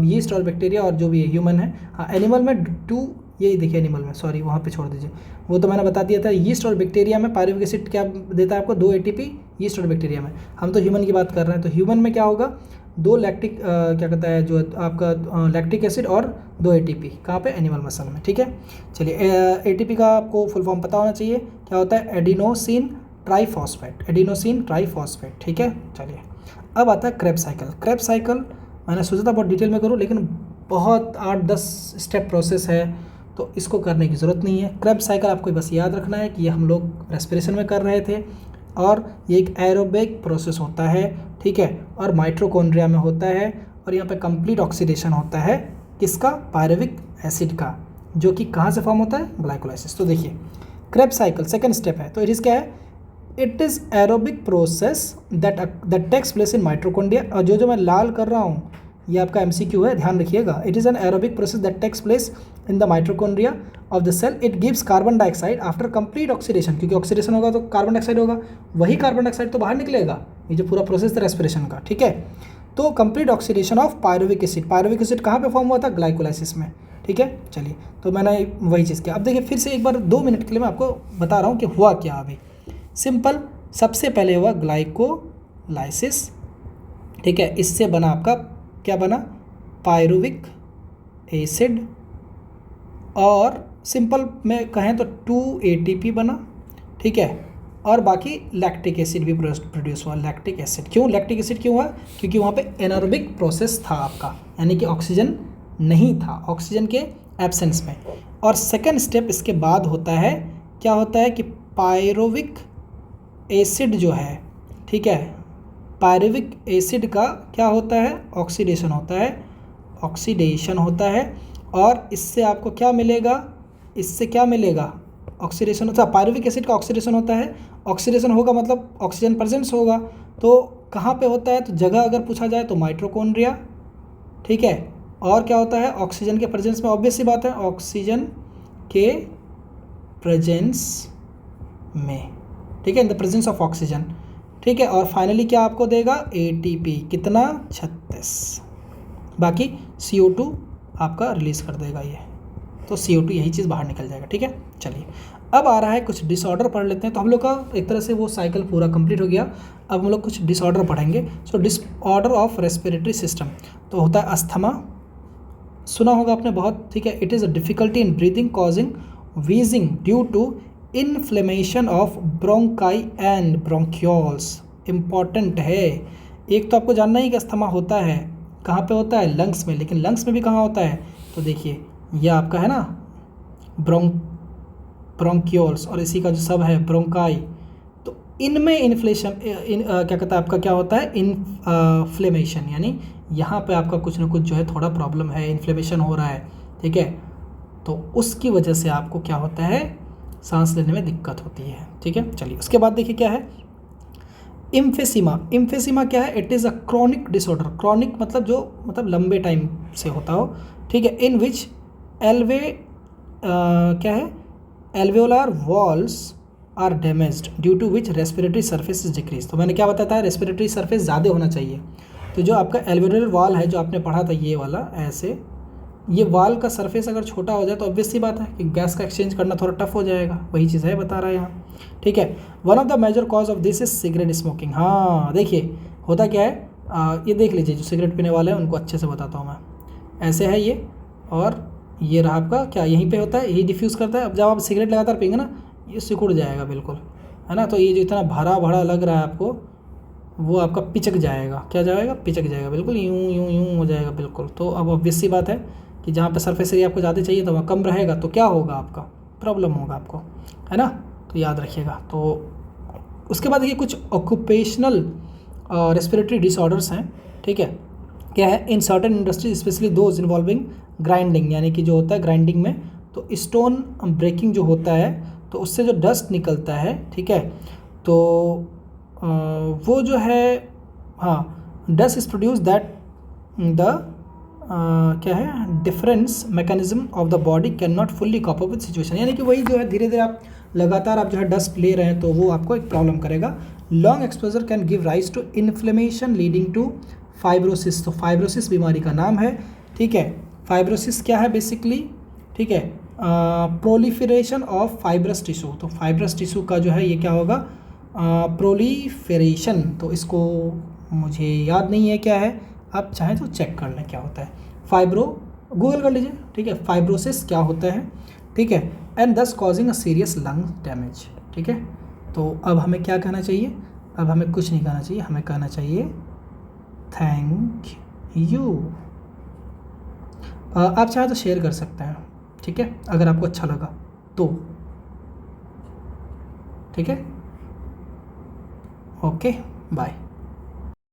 यीस्ट और बैक्टीरिया और जो भी ह्यूमन है, हाँ एनिमल में 2, ये देखिए एनिमल में, सॉरी वहाँ पे छोड़ दीजिए, वो तो मैंने बता दिया था। यीस्ट और बैक्टीरिया में पायरुविक एसिड क्या देता है आपको, 2 ATP यीस्ट और बैक्टीरिया में। हम तो ह्यूमन की बात कर रहे हैं, तो ह्यूमन में क्या होगा, 2 लैक्टिक क्या कहता है जो आपका लैक्टिक एसिड और 2 ATP, कहाँ पे, एनिमल मसल में, ठीक है। चलिए, ATP का आपको फुल फॉर्म पता होना चाहिए, क्या होता है, एडिनोसिन ट्राइफॉस्फेट, एडिनोसिन ट्राइफॉस्फेट, ठीक है। चलिए, अब आता है क्रेब्स साइकिल। क्रेब्स साइकिल मैंने सोचा था बहुत डिटेल में करूँ, लेकिन बहुत 8-10 स्टेप प्रोसेस है, तो इसको करने की ज़रूरत नहीं है। क्रेब्स साइकिल आपको बस याद रखना है कि ये हम लोग रेस्पिरेशन में कर रहे थे, और ये एक एरोबिक प्रोसेस होता है, ठीक है, और माइटोकॉन्ड्रिया में होता है, और यहाँ पे कंप्लीट ऑक्सीडेशन होता है किसका, पायरुविक एसिड का, जो कि कहाँ से फॉर्म होता है, ग्लाइकोलाइसिस। तो देखिए, क्रेब्स साइकिल सेकंड स्टेप है, तो इट इज़ क्या है, it is aerobic process that takes place in mitochondria. और जो मैं लाल कर रहा हूँ ये आपका MCQ है, ध्यान रखिएगा। It is an aerobic process that takes place in the mitochondria of the cell. It gives carbon dioxide after complete oxidation, क्योंकि ऑक्सीडेशन होगा तो कार्बन डाइऑक्साइड होगा, वही कार्बन डाइऑक्साइड तो बाहर निकलेगा, ये जो पूरा प्रोसेस था रेस्पिरेशन का, ठीक है। तो complete oxidation of pyruvic acid, pyruvic acid कहाँ पे फॉर्म हुआ था, ग्लाइकोलाइसिस में, ठीक है। चलिए, तो मैंने वही चीज़ किया। अब देखिए फिर से एक बार 2 मिनट के लिए मैं आपको बता रहा हूँ कि हुआ क्या। अभी सिंपल, सबसे पहले हुआ ग्लाइकोलाइसिस, ठीक है। इससे बना आपका क्या बना, पायरुविक एसिड, और सिंपल में कहें तो 2 ATP बना, ठीक है। और बाकी लैक्टिक एसिड भी प्रोड्यूस हुआ, लैक्टिक एसिड। क्यों लैक्टिक एसिड क्यों हुआ, क्योंकि वहाँ पे एनारोबिक प्रोसेस था आपका, यानी कि ऑक्सीजन नहीं था, ऑक्सीजन के एब्सेंस में। और सेकेंड स्टेप इसके बाद होता है, क्या होता है कि पायरुविक एसिड जो है, ठीक है, पायरुविक एसिड का क्या होता है, ऑक्सीडेशन होता है, ऑक्सीडेशन होता है। और इससे आपको क्या मिलेगा, इससे क्या मिलेगा, ऑक्सीडेशन होता है, पायरुविक एसिड का ऑक्सीडेशन होता है। ऑक्सीडेशन होगा मतलब ऑक्सीजन प्रेजेंस होगा, तो कहाँ पे होता है, तो जगह अगर पूछा जाए तो माइटोकॉन्ड्रिया, ठीक है। और क्या होता है, ऑक्सीजन के प्रेजेंस में, ऑब्वियस सी बात है, ऑक्सीजन के प्रेजेंस में, ठीक है, इन द प्रेजेंस ऑफ ऑक्सीजन, ठीक है। और फाइनली क्या आपको देगा, ATP, कितना, 36, बाकी CO2 आपका रिलीज़ कर देगा ये, तो CO2 यही चीज़ बाहर निकल जाएगा, ठीक है। चलिए, अब आ रहा है कुछ डिसऑर्डर पढ़ लेते हैं। तो हम लोग का एक तरह से वो साइकिल पूरा कंप्लीट हो गया। अब हम लोग कुछ डिसऑर्डर पढ़ेंगे। सो डिसऑर्डर ऑफ रेस्पिरेटरी सिस्टम, तो होता है अस्थमा, सुना होगा आपने बहुत, ठीक है। It is a difficulty in breathing causing wheezing due to inflammation of bronchi and bronchioles. Important है, एक तो आपको जानना ही कि अस्थमा होता है कहाँ पे होता है, लंग्स में, लेकिन लंग्स में भी कहाँ होता है, तो देखिए ये आपका है ना ब्रोंक्यूल्स, और इसी का जो सब है ब्रोंकाई, तो इनमें क्या कहता है आपका क्या होता है, इन्फ्लेमेशन, यानी यहाँ पे आपका कुछ ना कुछ जो है थोड़ा प्रॉब्लम है, इन्फ्लेमेशन हो रहा है, ठीक है। तो उसकी वजह से आपको क्या होता है, सांस लेने में दिक्कत होती है। ठीक है, चलिए उसके बाद देखिए क्या है इम्फेसिमा। इम्फेसिमा क्या है, it is a chronic disorder. Chronic मतलब जो मतलब लंबे टाइम से होता हो, ठीक है, इन विच क्या है alveolar walls are damaged due to which respiratory surface is decrease. तो मैंने क्या बताया था, रेस्पिरेटरी सर्फेस ज़्यादा होना चाहिए। तो जो आपका एल्वेओलर वॉल है, जो आपने पढ़ा था ये वाला, ऐसे ये वॉल का सरफेस अगर छोटा हो जाए तो ऑब्वियस सी बात है कि गैस का एक्सचेंज करना थोड़ा टफ हो जाएगा। वही चीज़ है बता रहा है यहाँ। ठीक है, one of the major cause of this is cigarette smoking. हाँ देखिए होता क्या है, ये देख लीजिए, जो सिगरेट पीने वाले हैं उनको अच्छे से बताता हूँ मैं। ऐसे है ये, और ये रहा आपका क्या, यहीं पे होता है, यही डिफ्यूज़ करता है। अब जब आप सिगरेट लगातार पिएंगे ना, ये सिकुड़ जाएगा बिल्कुल, है ना। तो ये जो इतना भरा भरा लग रहा है आपको, वो आपका पिचक जाएगा। क्या जाएगा, पिचक जाएगा, बिल्कुल यूं यूं यूं हो जाएगा बिल्कुल। तो अब ऑब्वियस सी बात है कि जहाँ पे सरफेस एरिया आपको ज़्यादा चाहिए तो वहाँ कम रहेगा, तो क्या होगा, आपका प्रॉब्लम होगा आपको, है ना। तो याद रखिएगा। तो उसके बाद देखिए कुछ ऑक्यूपेशनल रेस्पिरेटरी डिसऑर्डर्स हैं। ठीक है, क्या है, in certain industries specially those involving grinding, यानी कि जो होता है ग्राइंडिंग में, तो स्टोन ब्रेकिंग जो होता है, तो उससे जो डस्ट निकलता है, ठीक है, तो वो जो है, हाँ, dust is produce that the क्या है difference mechanism of the body can not fully cope up with situation. यानी कि वही जो है धीरे धीरे आप लगातार आप जो है डस्ट ले रहे हैं तो वो आपको एक प्रॉब्लम करेगा। Long exposure can give rise to inflammation leading to fibrosis. तो फाइब्रोसिस बीमारी का नाम है। ठीक है, फाइब्रोसिस क्या है बेसिकली, ठीक है, प्रोलिफरेशन ऑफ फाइब्रस टिश्यू। तो फाइब्रस टिश्यू का जो है ये क्या होगा, प्रोलिफरेशन। तो इसको मुझे याद नहीं है क्या है, आप चाहें तो चेक कर लें क्या होता है। फाइब्रो गूगल कर लीजिए। ठीक है, फाइब्रोसिस क्या होता है, ठीक है, एंड दस causing a serious lung damage. ठीक है, तो अब हमें क्या कहना चाहिए, अब हमें कुछ नहीं कहना चाहिए, हमें कहना चाहिए थैंक यू। आप चाहे तो शेयर कर सकते हैं, ठीक है, अगर आपको अच्छा लगा तो। ठीक है, ओके, बाय।